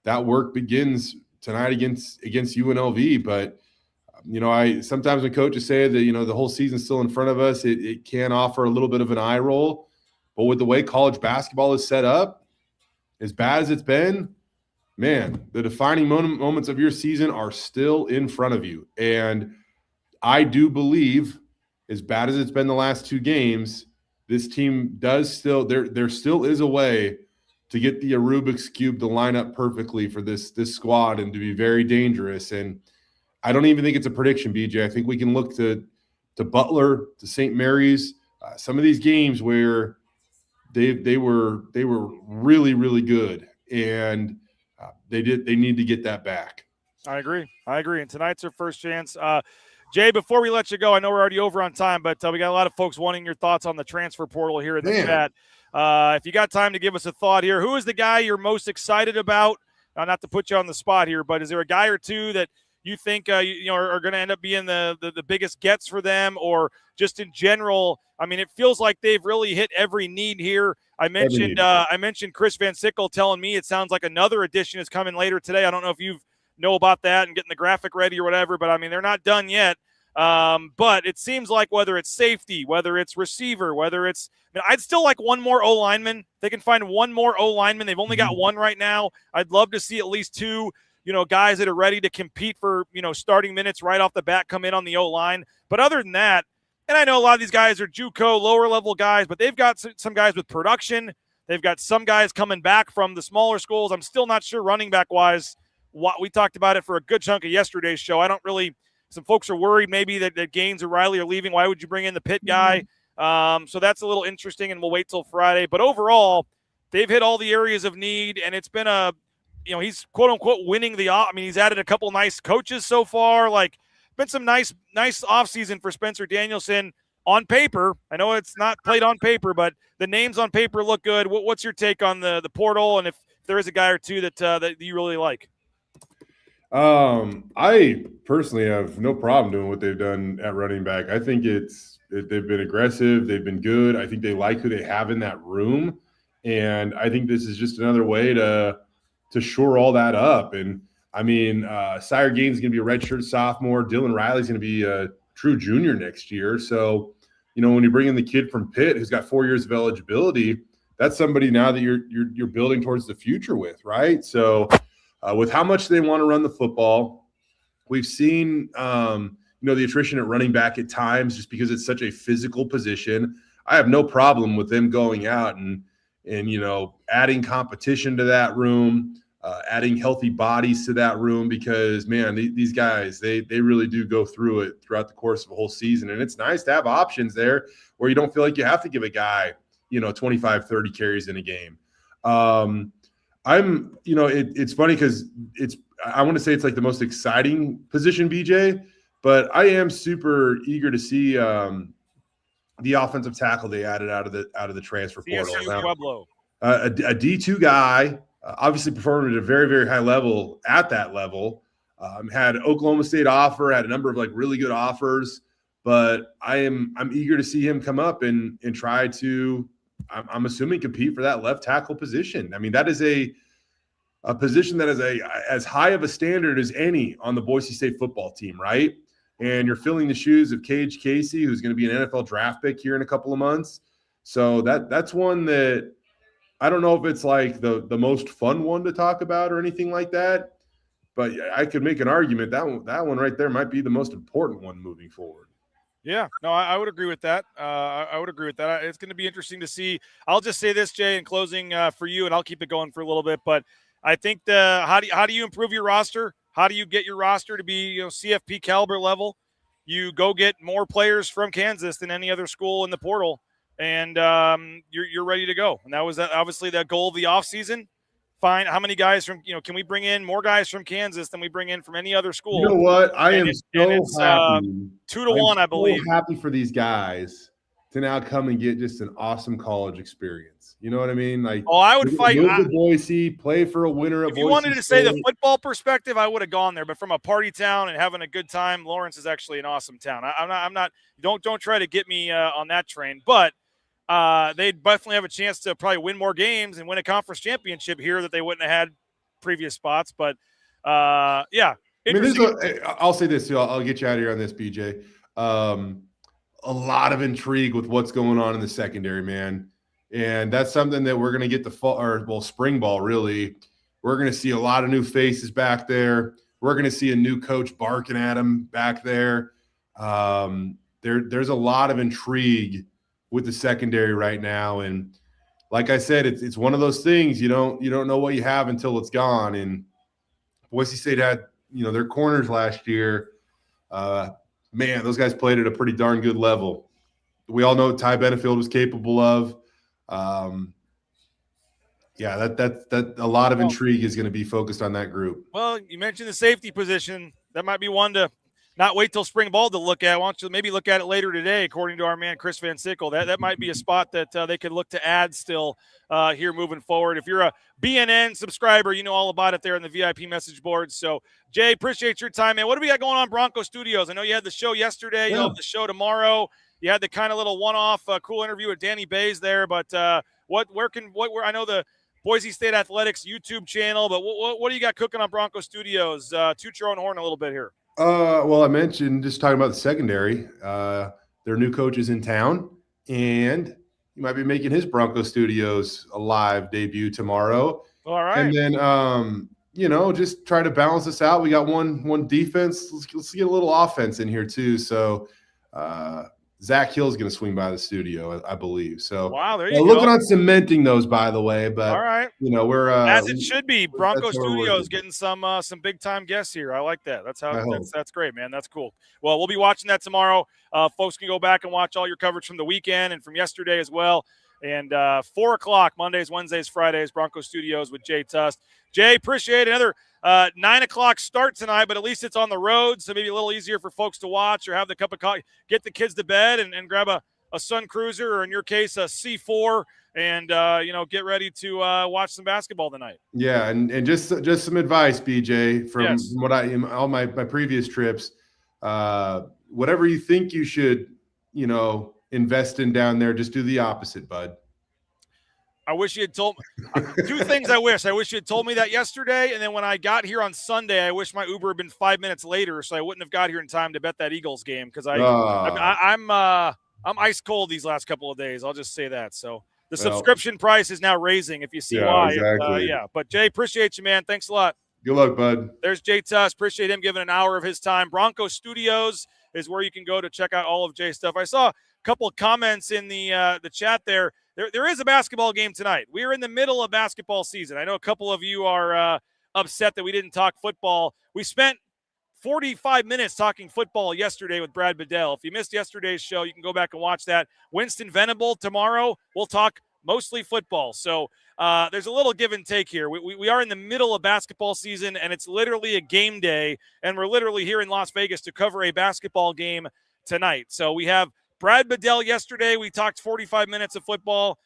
that work begins tonight against UNLV. But, sometimes when coaches say that, the whole season's still in front of us, it can offer a little bit of an eye roll. But with the way college basketball is set up, as bad as it's been, man, the defining moments of your season are still in front of you. And I do believe, as bad as it's been the last two games, this team does still – there still is a way to get the Rubik's Cube to line up perfectly for this squad and to be very dangerous. And I don't even think it's a prediction, BJ. I think we can look to Butler, to St. Mary's, some of these games where – They were really, really good, and they need to get that back. I agree. And tonight's their first chance. Jay, before we let you go, I know we're already over on time, but we got a lot of folks wanting your thoughts on the transfer portal here in the chat. If you got time to give us a thought here, who is the guy you're most excited about? Not to put you on the spot here, but is there a guy or two that you think are going to end up being the biggest gets for them, or just in general? I mean, it feels like they've really hit every need here. I mentioned Chris Van Sickle telling me it sounds like another addition is coming later today. I don't know if you know about that and getting the graphic ready or whatever, but I mean, they're not done yet. But it seems like whether it's safety, whether it's receiver, I'd still like one more O-lineman. They can find one more O-lineman. They've only got one right now. I'd love to see at least two, guys that are ready to compete for, starting minutes right off the bat come in on the O-line. But other than that, and I know a lot of these guys are JUCO, lower-level guys, but they've got some guys with production. They've got some guys coming back from the smaller schools. I'm still not sure running back-wise. We talked about it for a good chunk of yesterday's show. Some folks are worried maybe that Gaines or Riley are leaving. Why would you bring in the Pitt guy? So that's a little interesting, and we'll wait till Friday. But overall, they've hit all the areas of need, and it's been he's quote-unquote winning he's added a couple nice coaches so far. Been some nice offseason for Spencer Danielson on paper. I know it's not played on paper, but the names on paper look good. What's your take on the portal, and if there is a guy or two that you really like? I personally have no problem doing what they've done at running back. I think they've been aggressive. They've been good. I think they like who they have in that room, and I think this is just another way to shore all that up. And I mean, Sire Gaines is going to be a redshirt sophomore. Dylan Riley's going to be a true junior next year. So when you bring in the kid from Pitt who's got 4 years of eligibility, that's somebody now that you're building towards the future with, right? So with how much they want to run the football, we've seen the attrition at running back at times just because it's such a physical position. I have no problem with them going out and adding competition to that room, adding healthy bodies to that room, because man, these guys, they really do go through it throughout the course of a whole season. And it's nice to have options there where you don't feel like you have to give a guy 25, 30 carries in a game. It's funny because I want to say it's like the most exciting position, BJ, but I am super eager to see the offensive tackle they added out of the transfer portal. Pueblo. A D2 guy, obviously performed at a very, very high level at that level. Had Oklahoma State offer, had a number of like really good offers, but I'm eager to see him come up and try to, I'm assuming, compete for that left tackle position. I mean, that is a position that is as high of a standard as any on the Boise State football team, right? And you're filling the shoes of Cage Casey, who's going to be an NFL draft pick here in a couple of months. So that's one that I don't know if it's like the most fun one to talk about or anything like that, but I could make an argument that one right there might be the most important one moving forward. Yeah, no, I would agree with that. I would agree with that. It's going to be interesting to see. I'll just say this, Jay, in closing for you, and I'll keep it going for a little bit. But I think how do you improve your roster? How do you get your roster to be CFP caliber level? You go get more players from Kansas than any other school in the portal, and you're ready to go. And that was obviously the goal of the offseason. Find how many guys from can we bring in more guys from Kansas than we bring in from any other school? You know what? I am so happy. 2-1, I believe. So happy for these guys to now come and get just an awesome college experience. You know what I mean? Like, I would fight. Move to Boise, play for a winner. If you wanted to say the football perspective, I would have gone there. But from a party town and having a good time, Lawrence is actually an awesome town. I'm not. Don't try to get me on that train, but. They definitely have a chance to probably win more games and win a conference championship here that they wouldn't have had previous spots. But, yeah. I mean, I'll say this, too. I'll get you out of here on this, BJ. A lot of intrigue with what's going on in the secondary, man. And that's something that we're going to get spring ball, really. We're going to see a lot of new faces back there. We're going to see a new coach barking at him back there. There's a lot of intrigue with the secondary right now. And like I said, it's one of those things you don't know what you have until it's gone. And Boise State had, their corners last year. Man, those guys played at a pretty darn good level. We all know what Ty Benefield was capable of. That a lot of intrigue is going to be focused on that group. Well, you mentioned the safety position. That might be one to not wait till spring ball to look at. Why don't you maybe look at it later today, according to our man Chris Van Sickle. That might be a spot that they could look to add still here moving forward. If you're a BNN subscriber, you know all about it there in the VIP message boards. So, Jay, appreciate your time, man. What do we got going on Bronco Studios? I know you had the show yesterday. You'll have the show tomorrow. You had the kind of little one-off cool interview with Danny Bays there. But I know the Boise State Athletics YouTube channel, but what do you got cooking on Bronco Studios? Toot your own horn a little bit here. Well, I mentioned just talking about the secondary. Their new coach is in town, and he might be making his Bronco Studios a live debut tomorrow. All right. And then, just try to balance this out. We got one defense. Let's get a little offense in here too. So, Zach Hill's going to swing by the studio, I believe. So, wow, there you go. Looking on cementing those, by the way. But all right, we're as it should be. Bronco Studios getting some big time guests here. I like that. That's great, man. That's cool. Well, we'll be watching that tomorrow. Folks can go back and watch all your coverage from the weekend and from yesterday as well. And 4:00 Mondays, Wednesdays, Fridays, Bronco Studios with Jay Tust. Jay, appreciate it. Another 9:00 start tonight, but at least it's on the road, so maybe a little easier for folks to watch or have the cup of coffee, get the kids to bed and grab a Sun Cruiser, or in your case, a C4, and get ready to watch some basketball tonight. Yeah, and just some advice, BJ, from what all my previous trips. Whatever you think you should, invest in down there, just do the opposite, bud. I wish you had told me two things. I wish you had told me that yesterday. And then when I got here on Sunday, I wish my Uber had been 5 minutes later, so I wouldn't have got here in time to bet that Eagles game. Cause I'm I'm ice cold these last couple of days. I'll just say that. So the subscription price is now raising, if you see why. Exactly. But Jay, appreciate you, man. Thanks a lot. Good luck, bud. There's Jay Tust. Appreciate him giving an hour of his time. Bronco Studios is where you can go to check out all of Jay's stuff. I saw a couple of comments in the chat there. There is a basketball game tonight. We are in the middle of basketball season. I know a couple of you are upset that we didn't talk football. We spent 45 minutes talking football yesterday with Brad Bedell. If you missed yesterday's show, you can go back and watch that. Winston Venable tomorrow. We'll talk mostly football. So there's a little give and take here. We are in the middle of basketball season, and it's literally a game day, and we're literally here in Las Vegas to cover a basketball game tonight. So we have Brad Bedell yesterday. We talked 45 minutes of football.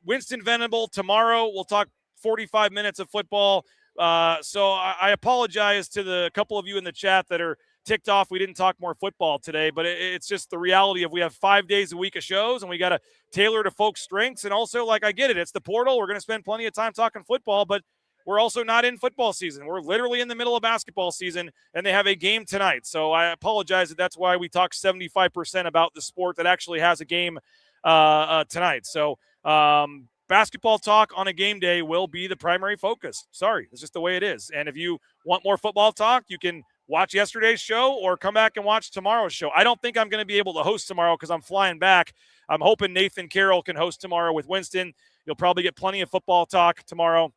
Winston Venable tomorrow. We'll talk 45 minutes of football. So I apologize to the couple of you in the chat that are ticked off we didn't talk more football today, but it's just the reality of we have 5 days a week of shows, and we got to tailor to folks' strengths. And also, like, I get it. It's the portal. We're going to spend plenty of time talking football, but we're also not in football season. We're literally in the middle of basketball season, and they have a game tonight. So I apologize that's why we talk 75% about the sport that actually has a game tonight. So basketball talk on a game day will be the primary focus. Sorry, it's just the way it is. And if you want more football talk, you can watch yesterday's show or come back and watch tomorrow's show. I don't think I'm going to be able to host tomorrow because I'm flying back. I'm hoping Nathan Carroll can host tomorrow with Winston. You'll probably get plenty of football talk tomorrow.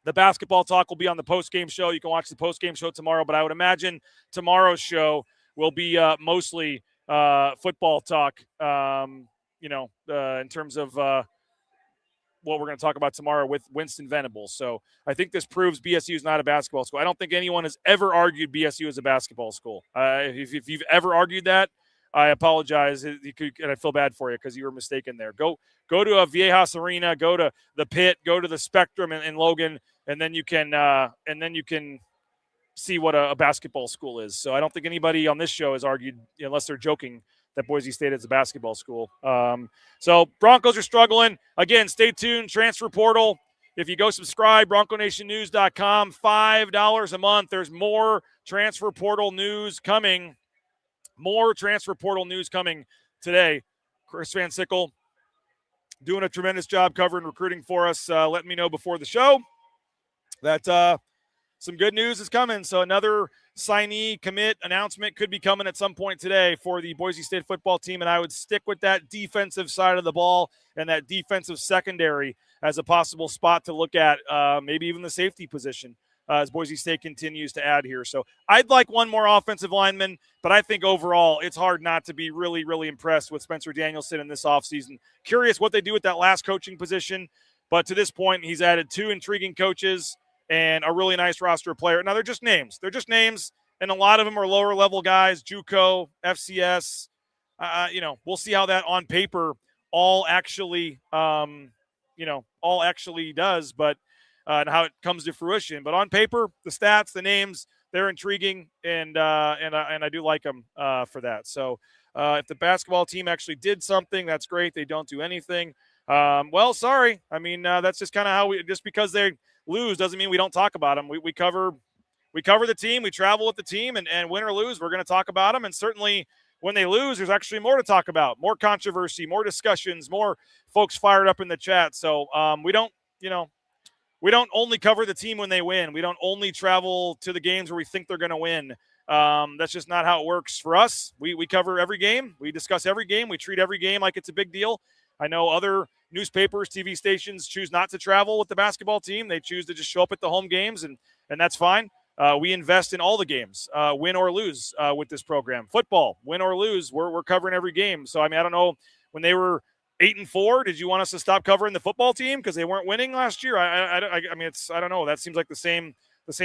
The basketball talk will be on the post-game show. You can watch the post-game show tomorrow, but I would imagine tomorrow's show will be mostly football talk, in terms of what we're going to talk about tomorrow with Winston Venables. So I think this proves BSU is not a basketball school. I don't think anyone has ever argued BSU is a basketball school. If you've ever argued that, I apologize. And I feel bad for you because you were mistaken there. Go to a Viejas Arena, go to the Pit, go to the Spectrum in Logan, and then you can see what a basketball school is. So I don't think anybody on this show has argued, unless they're joking, that Boise State is a basketball school. So Broncos are struggling. Again, stay tuned. Transfer portal. If you go subscribe, BroncoNationNews.com, $5 a month. There's more transfer portal news coming. More transfer portal news coming today. Chris Van Sickle doing a tremendous job covering recruiting for us. Letting me know before the show that some good news is coming. So another signee commit announcement could be coming at some point today for the Boise State football team, and I would stick with that defensive side of the ball and that defensive secondary as a possible spot to look at, maybe even the safety position as Boise State continues to add here. So I'd like one more offensive lineman, but I think overall it's hard not to be really, really impressed with Spencer Danielson in this offseason. Curious what they do with that last coaching position, but to this point he's added 2 intriguing coaches and a really nice roster of players. Now, they're just names. And a lot of them are lower-level guys, JUCO, FCS. We'll see how that on paper all actually does, but and how it comes to fruition. But on paper, the stats, the names, they're intriguing, and I do like them for that. So if the basketball team actually did something, that's great. They don't do anything. Sorry. I mean, that's just kind of how just because they lose doesn't mean we don't talk about them. We cover the team, we travel with the team, and win or lose, we're going to talk about them. And certainly when they lose, there's actually more to talk about, more controversy, more discussions, more folks fired up in the chat. So we don't only cover the team when they win. We don't only travel to the games where we think they're going to win. That's just not how it works for us. We cover every game. We discuss every game. We treat every game like it's a big deal. I know other newspapers, TV stations choose not to travel with the basketball team. They choose to just show up at the home games, and that's fine. We invest in all the games, win or lose, with this program. Football, win or lose, we're covering every game. So, I mean, I don't know, when they were 8-4, did you want us to stop covering the football team because they weren't winning last year? I mean, I don't know. That seems like the same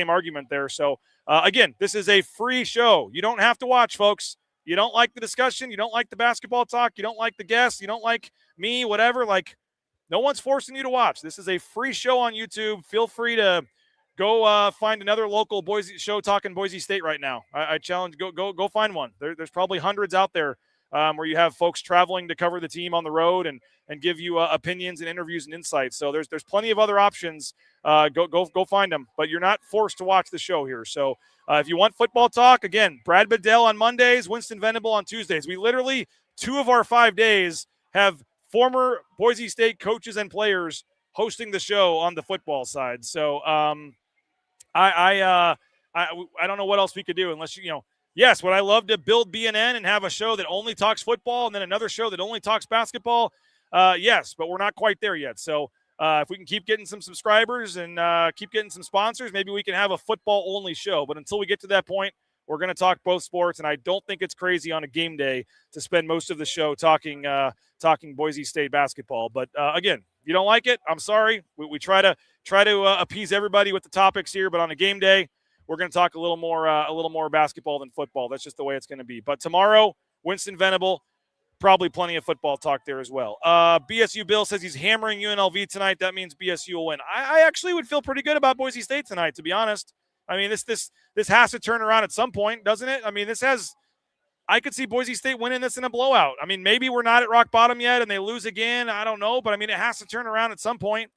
argument there. So, again, this is a free show. You don't have to watch, folks. You don't like the discussion, you don't like the basketball talk, you don't like the guests, you don't like me, whatever. Like, no one's forcing you to watch. This is a free show on YouTube. Feel free to go find another local Boise show talking Boise State right now. I challenge, go find one. There's probably hundreds out there where you have folks traveling to cover the team on the road and give you opinions and interviews and insights. So there's plenty of other options. Go find them, but you're not forced to watch the show here. So if you want football talk, again, Brad Bedell on Mondays, Winston Venable on Tuesdays. We literally 2 of our 5 days have former Boise State coaches and players hosting the show on the football side. So I don't know what else we could do unless yes, would I love to build BNN and have a show that only talks football and then another show that only talks basketball? Yes, but we're not quite there yet. So if we can keep getting some subscribers and keep getting some sponsors, maybe we can have a football-only show. But until we get to that point, we're going to talk both sports, and I don't think it's crazy on a game day to spend most of the show talking Boise State basketball. But again, if you don't like it, I'm sorry. We try to appease everybody with the topics here, but on a game day, we're going to talk a little more basketball than football. That's just the way it's going to be. But tomorrow, Winston Venable, probably plenty of football talk there as well. BSU Bill says he's hammering UNLV tonight. That means BSU will win. I actually would feel pretty good about Boise State tonight, to be honest. I mean, this has to turn around at some point, doesn't it? I mean, I could see Boise State winning this in a blowout. I mean, maybe we're not at rock bottom yet and they lose again. I don't know. But, I mean, it has to turn around at some point.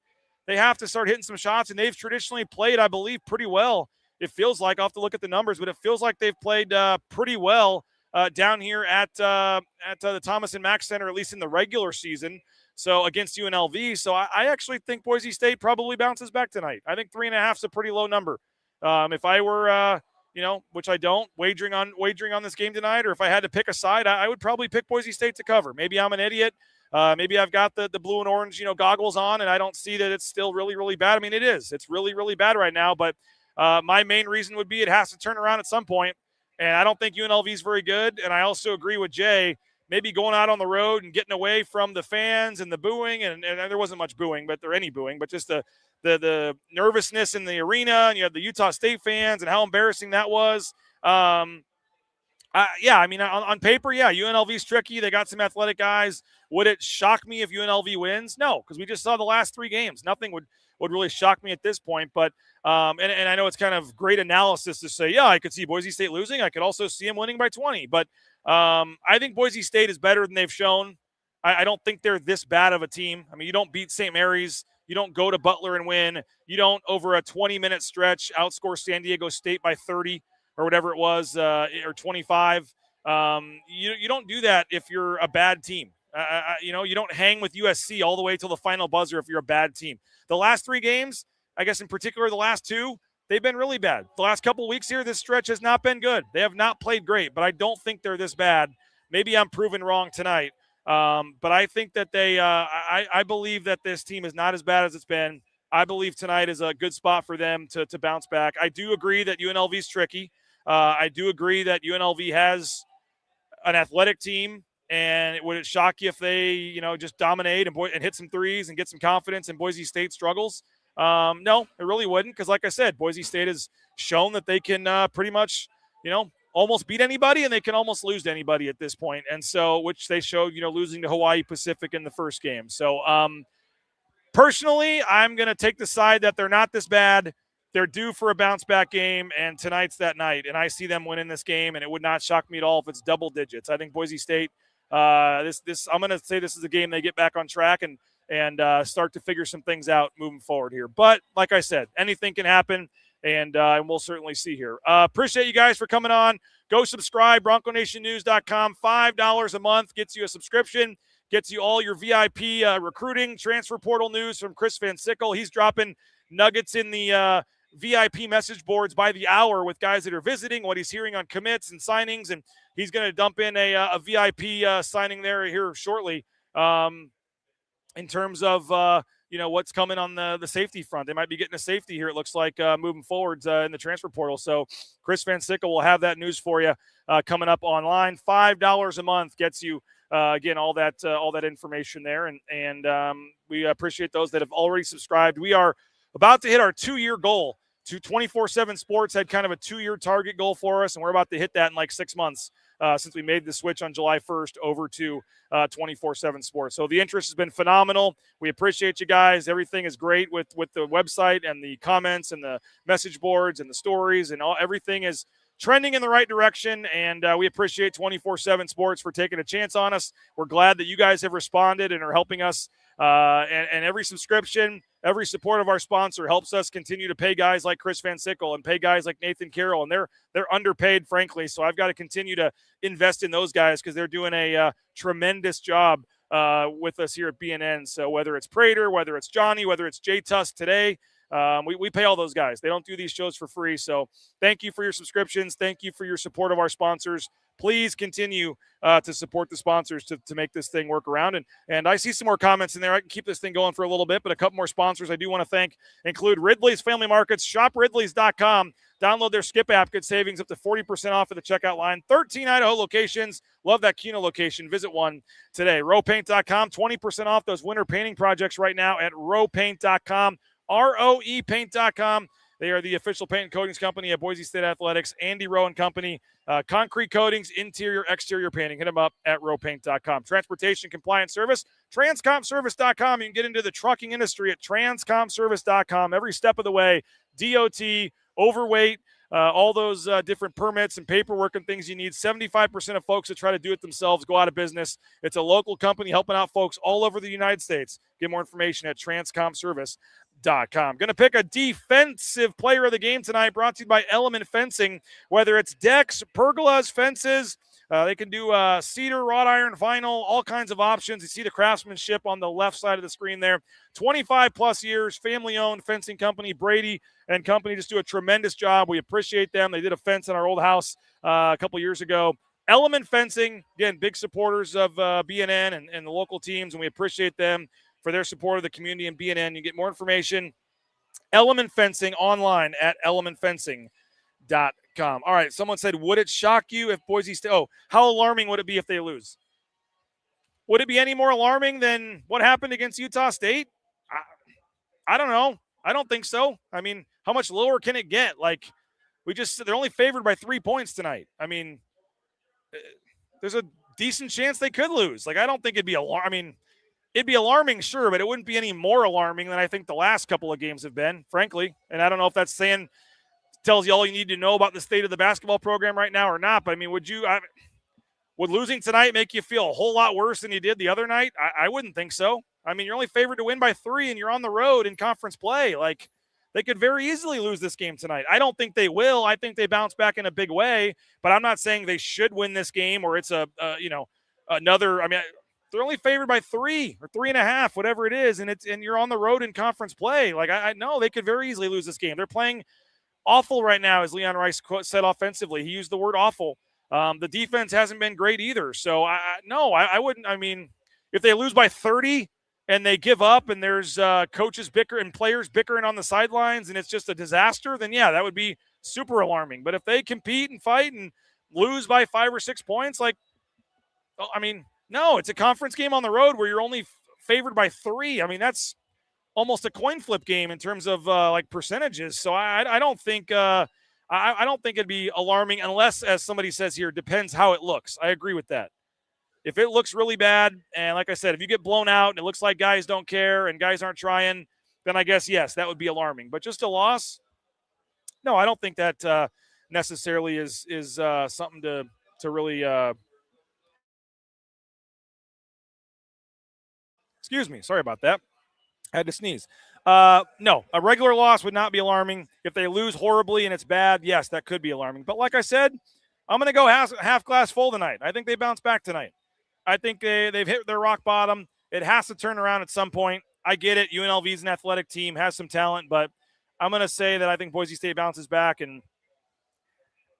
They have to start hitting some shots, and they've traditionally played, I believe, pretty well. It feels like, I'll have to look at the numbers, but it feels like they've played pretty well down here at the Thomas and Mack Center, at least in the regular season, so against UNLV. So I actually think Boise State probably bounces back tonight. I think 3.5 is a pretty low number. If I were, which I don't, wagering on this game tonight, or if I had to pick a side, I would probably pick Boise State to cover. Maybe I'm an idiot. Maybe I've got the blue and orange, goggles on, and I don't see that it's still really, really bad. I mean, it is. It's really, really bad right now, but my main reason would be it has to turn around at some point, and I don't think UNLV is very good, and I also agree with Jay, maybe going out on the road and getting away from the fans and the booing, and there wasn't much booing, but any booing, but just the nervousness in the arena, and you have the Utah State fans and how embarrassing that was. I mean, on paper, UNLV's tricky. They got some athletic guys. Would it shock me if UNLV wins? No, because we just saw the last 3 games. Nothing would really shock me at this point. But and I know it's kind of great analysis to say, I could see Boise State losing. I could also see them winning by 20. But I think Boise State is better than they've shown. I don't think they're this bad of a team. I mean, you don't beat St. Mary's. You don't go to Butler and win. You don't, over a 20-minute stretch, outscore San Diego State by 30 or whatever it was, or 25. You don't do that if you're a bad team. You don't hang with USC all the way till the final buzzer if you're a bad team. The last 3 games, I guess in particular the last 2, they've been really bad. The last couple of weeks here, this stretch has not been good. They have not played great, but I don't think they're this bad. Maybe I'm proven wrong tonight. But I think that I believe that this team is not as bad as it's been. I believe tonight is a good spot for them to bounce back. I do agree that UNLV is tricky. I do agree that UNLV has an athletic team, and would it shock you if they, just dominate and hit some threes and get some confidence and Boise State struggles? No, it really wouldn't, because like I said, Boise State has shown that they can pretty much, almost beat anybody, and they can almost lose to anybody at this point. And so, which they showed, losing to Hawaii Pacific in the first game. So personally, I'm going to take the side that they're not this bad. They're due for a bounce back game, and tonight's that night. And I see them winning this game, and it would not shock me at all if it's double digits. I think Boise State, I'm going to say this is a game they get back on track and start to figure some things out moving forward here. But like I said, anything can happen, and we'll certainly see here. Appreciate you guys for coming on. Go subscribe, BroncoNationNews.com. $5 a month gets you a subscription, gets you all your VIP recruiting, transfer portal news from Chris Van Sickle. He's dropping nuggets in the VIP message boards by the hour with guys that are visiting, what he's hearing on commits and signings, and he's going to dump in a VIP signing there here shortly in terms of what's coming on the safety front. They might be getting a safety here, it looks like, moving forwards in the transfer portal. So Chris Van Sickle will have that news for you coming up online. $5 a month gets you again all that information there, and we appreciate those that have already subscribed. We are about to hit our 2-year goal. 24/7 Sports had kind of a 2-year target goal for us, and we're about to hit that in like 6 months since we made the switch on July 1st over to 24/7 Sports. So the interest has been phenomenal. We appreciate you guys. Everything is great with the website and the comments and the message boards and the stories, and everything is trending in the right direction, and we appreciate 24/7 Sports for taking a chance on us. We're glad that you guys have responded and are helping us And every subscription, every support of our sponsor helps us continue to pay guys like Chris Van Sickle and pay guys like Nathan Carroll, and they're underpaid, frankly. So I've got to continue to invest in those guys because they're doing a tremendous job with us here at BNN. So whether it's Prater, whether it's Johnny, whether it's Jay Tust today, we pay all those guys. They don't do these shows for free. So thank you for your subscriptions. Thank you for your support of our sponsors. Please continue to support the sponsors to make this thing work around. And I see some more comments in there. I can keep this thing going for a little bit, but a couple more sponsors I do want to thank include Ridley's Family Markets, shopridleys.com. Download their Skip app. Good savings up to 40% off at the checkout line. 13 Idaho locations. Love that Keno location. Visit one today. Rowpaint.com. 20% off those winter painting projects right now at rowpaint.com. ROEpaint.com. They are the official paint and coatings company at Boise State Athletics. Andy Rowe and Company. Concrete coatings, interior, exterior painting. Hit them up at rowpaint.com. Transportation compliance service, transcomservice.com. You can get into the trucking industry at transcomservice.com. Every step of the way, DOT, overweight, all those different permits and paperwork and things you need. 75% of folks that try to do it themselves go out of business. It's a local company helping out folks all over the United States. Get more information at transcomservice.com. Going to pick a defensive player of the game tonight, brought to you by Element Fencing. Whether it's decks, pergolas, fences, they can do cedar, wrought iron, vinyl, all kinds of options. You see the craftsmanship on the left side of the screen there. 25-plus years, family-owned fencing company. Brady and company just do a tremendous job. We appreciate them. They did a fence in our old house a couple years ago. Element Fencing, again, big supporters of BNN and the local teams, and we appreciate them for their support of the community and BNN. You get more information, Element Fencing, online at elementfencing.com. All right, someone said, would it shock you if Boise State – oh, how alarming would it be if they lose? Would it be any more alarming than what happened against Utah State? I don't know. I don't think so. I mean, how much lower can it get? Like, they're only favored by 3 points tonight. I mean, there's a decent chance they could lose. Like, I don't think it'd be alarming. I mean, it'd be alarming, sure, but it wouldn't be any more alarming than I think the last couple of games have been, frankly. And I don't know if that's tells you all you need to know about the state of the basketball program right now or not. But, I mean, would losing tonight make you feel a whole lot worse than you did the other night? I wouldn't think so. I mean, you're only favored to win by 3, and you're on the road in conference play. Like, they could very easily lose this game tonight. I don't think they will. I think they bounce back in a big way, but I'm not saying they should win this game or it's another. I mean, they're only favored by 3 or 3.5, whatever it is, and you're on the road in conference play. Like, I know they could very easily lose this game. They're playing awful right now, as Leon Rice said offensively. He used the word awful. The defense hasn't been great either. So, I wouldn't. I mean, if they lose by 30 and they give up and there's coaches bickering and players bickering on the sidelines and it's just a disaster, then, yeah, that would be super alarming. But if they compete and fight and lose by 5 or 6 points, like, I mean, no, it's a conference game on the road where you're only favored by 3. I mean, that's almost a coin flip game in terms of like percentages. So I don't think I don't think it'd be alarming unless, as somebody says here, depends how it looks. I agree with that. If it looks really bad, and like I said, if you get blown out and it looks like guys don't care and guys aren't trying, then I guess, yes, that would be alarming. But just a loss? No, I don't think that necessarily is something to really excuse me. Sorry about that. I had to sneeze. No, a regular loss would not be alarming. If they lose horribly and it's bad, yes, that could be alarming. But like I said, I'm going to go half glass full tonight. I think they bounce back tonight. I think they've hit their rock bottom. It has to turn around at some point. I get it. UNLV is an athletic team, has some talent, but I'm going to say that I think Boise State bounces back. And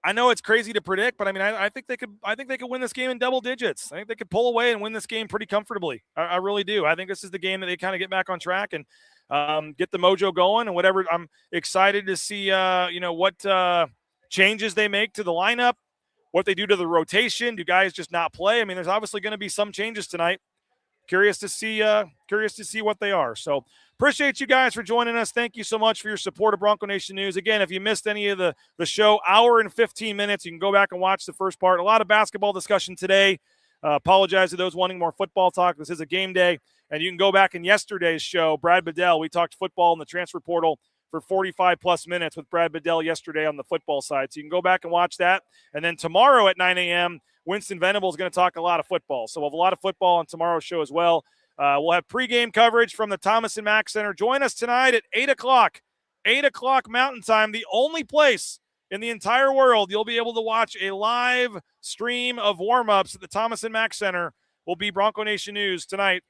I know it's crazy to predict, but I mean, I think they could win this game in double digits. I think they could pull away and win this game pretty comfortably. I really do. I think this is the game that they kind of get back on track and get the mojo going and whatever. I'm excited to see, what changes they make to the lineup, what they do to the rotation. Do guys just not play? I mean, there's obviously going to be some changes tonight. Curious to see what they are. So appreciate you guys for joining us. Thank you so much for your support of Bronco Nation News. Again, if you missed any of the show, hour and 15 minutes, you can go back and watch the first part. A lot of basketball discussion today. Apologize to those wanting more football talk. This is a game day. And you can go back in yesterday's show, Brad Bedell. We talked football in the transfer portal for 45-plus minutes with Brad Bedell yesterday on the football side. So you can go back and watch that. And then tomorrow at 9 a.m., Winston Venable is going to talk a lot of football. So we'll have a lot of football on tomorrow's show as well. We'll have pregame coverage from the Thomas and Mack Center. Join us tonight at 8 o'clock. 8 o'clock Mountain Time, the only place in the entire world you'll be able to watch a live stream of warm-ups at the Thomas and Mack Center. Will be Bronco Nation News tonight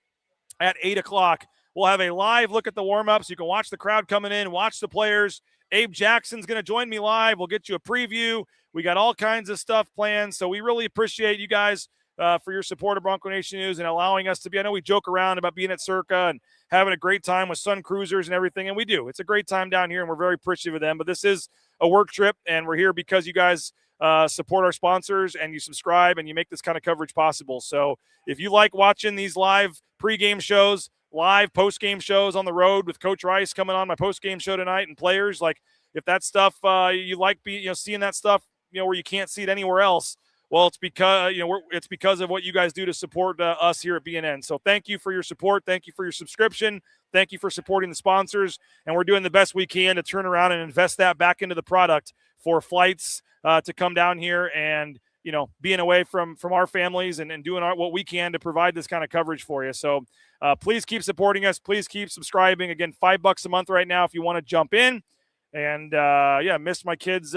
at 8 o'clock. We'll have a live look at the warm-ups. You can watch the crowd coming in, watch the players. Abe Jackson's going to join me live. We'll get you a preview. We got all kinds of stuff planned, so we really appreciate you guys for your support of Bronco Nation News and allowing us to be. I know we joke around about being at Circa and having a great time with Sun Cruisers and everything, and we do. It's a great time down here, and we're very appreciative of them. But this is a work trip, and we're here because you guys support our sponsors and you subscribe and you make this kind of coverage possible. So if you like watching these live pregame shows, live post-game shows on the road with Coach Rice coming on my post-game show tonight and players, like if that stuff you like seeing that stuff where you can't see it anywhere else, well, it's because it's because of what you guys do to support us here at BNN. So thank you for your support. Thank you for your subscription. Thank you for supporting the sponsors. And we're doing the best we can to turn around and invest that back into the product for flights to come down here and being away from our families and doing what we can to provide this kind of coverage for you. So please keep supporting us. Please keep subscribing. Again, $5 a month right now if you want to jump in. And, missed my kids'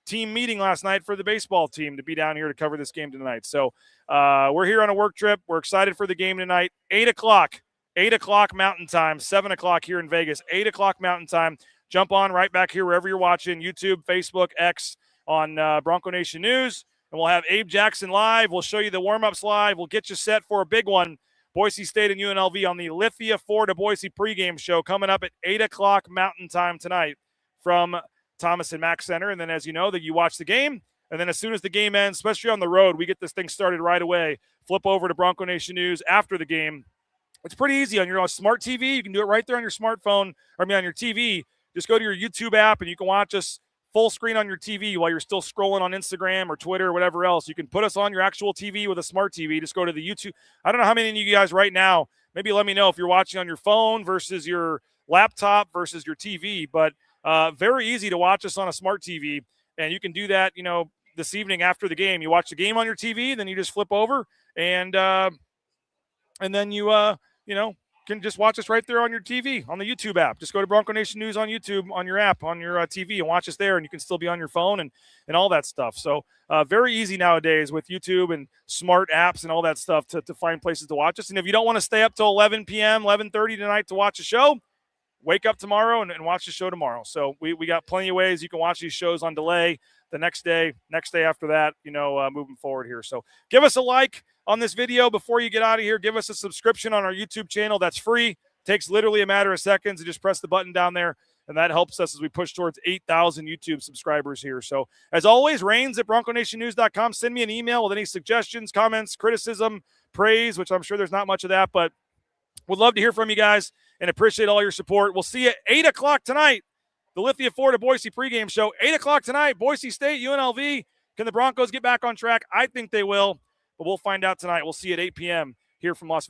team meeting last night for the baseball team to be down here to cover this game tonight. So we're here on a work trip. We're excited for the game tonight. 8 o'clock Mountain Time, 7 o'clock here in Vegas, 8 o'clock Mountain Time. Jump on right back here wherever you're watching, YouTube, Facebook, X, on Bronco Nation News. And we'll have Abe Jackson live. We'll show you the warm-ups live. We'll get you set for a big one, Boise State and UNLV on the Lithia Ford to Boise pregame show coming up at 8 o'clock Mountain Time tonight from Thomas and Mack Center. And then, as you know, that you watch the game, and then as soon as the game ends, especially on the road, we get this thing started right away. Flip over to Bronco Nation News after the game. It's pretty easy on your smart TV. You can do it right there on your smartphone, on your TV. Just go to your YouTube app, and you can watch us full screen on your TV while you're still scrolling on Instagram or Twitter or whatever else. You can put us on your actual TV with a smart TV. Just go to the YouTube. I don't know how many of you guys right now, maybe let me know if you're watching on your phone versus your laptop versus your TV, but very easy to watch us on a smart TV, and you can do that, this evening after the game. You watch the game on your TV, then you just flip over, and then you can just watch us right there on your TV, on the YouTube app. Just go to Bronco Nation News on YouTube, on your app, on your TV, and watch us there, and you can still be on your phone and all that stuff. So very easy nowadays with YouTube and smart apps and all that stuff to find places to watch us. And if you don't want to stay up till 11 p.m., 11:30 tonight to watch a show, wake up tomorrow and watch the show tomorrow. So we got plenty of ways you can watch these shows on delay the next day after that, moving forward here. So give us a like on this video before you get out of here. Give us a subscription on our YouTube channel. That's free. Takes literally a matter of seconds. You just press the button down there, and that helps us as we push towards 8,000 YouTube subscribers here. So as always, Rains@BroncoNationNews.com. Send me an email with any suggestions, comments, criticism, praise, which I'm sure there's not much of that, but would love to hear from you guys and appreciate all your support. We'll see you at 8 o'clock tonight. The Lithia Ford to Boise pregame show, 8 o'clock tonight. Boise State, UNLV. Can the Broncos get back on track? I think they will, but we'll find out tonight. We'll see you at 8 p.m. here from Las Vegas.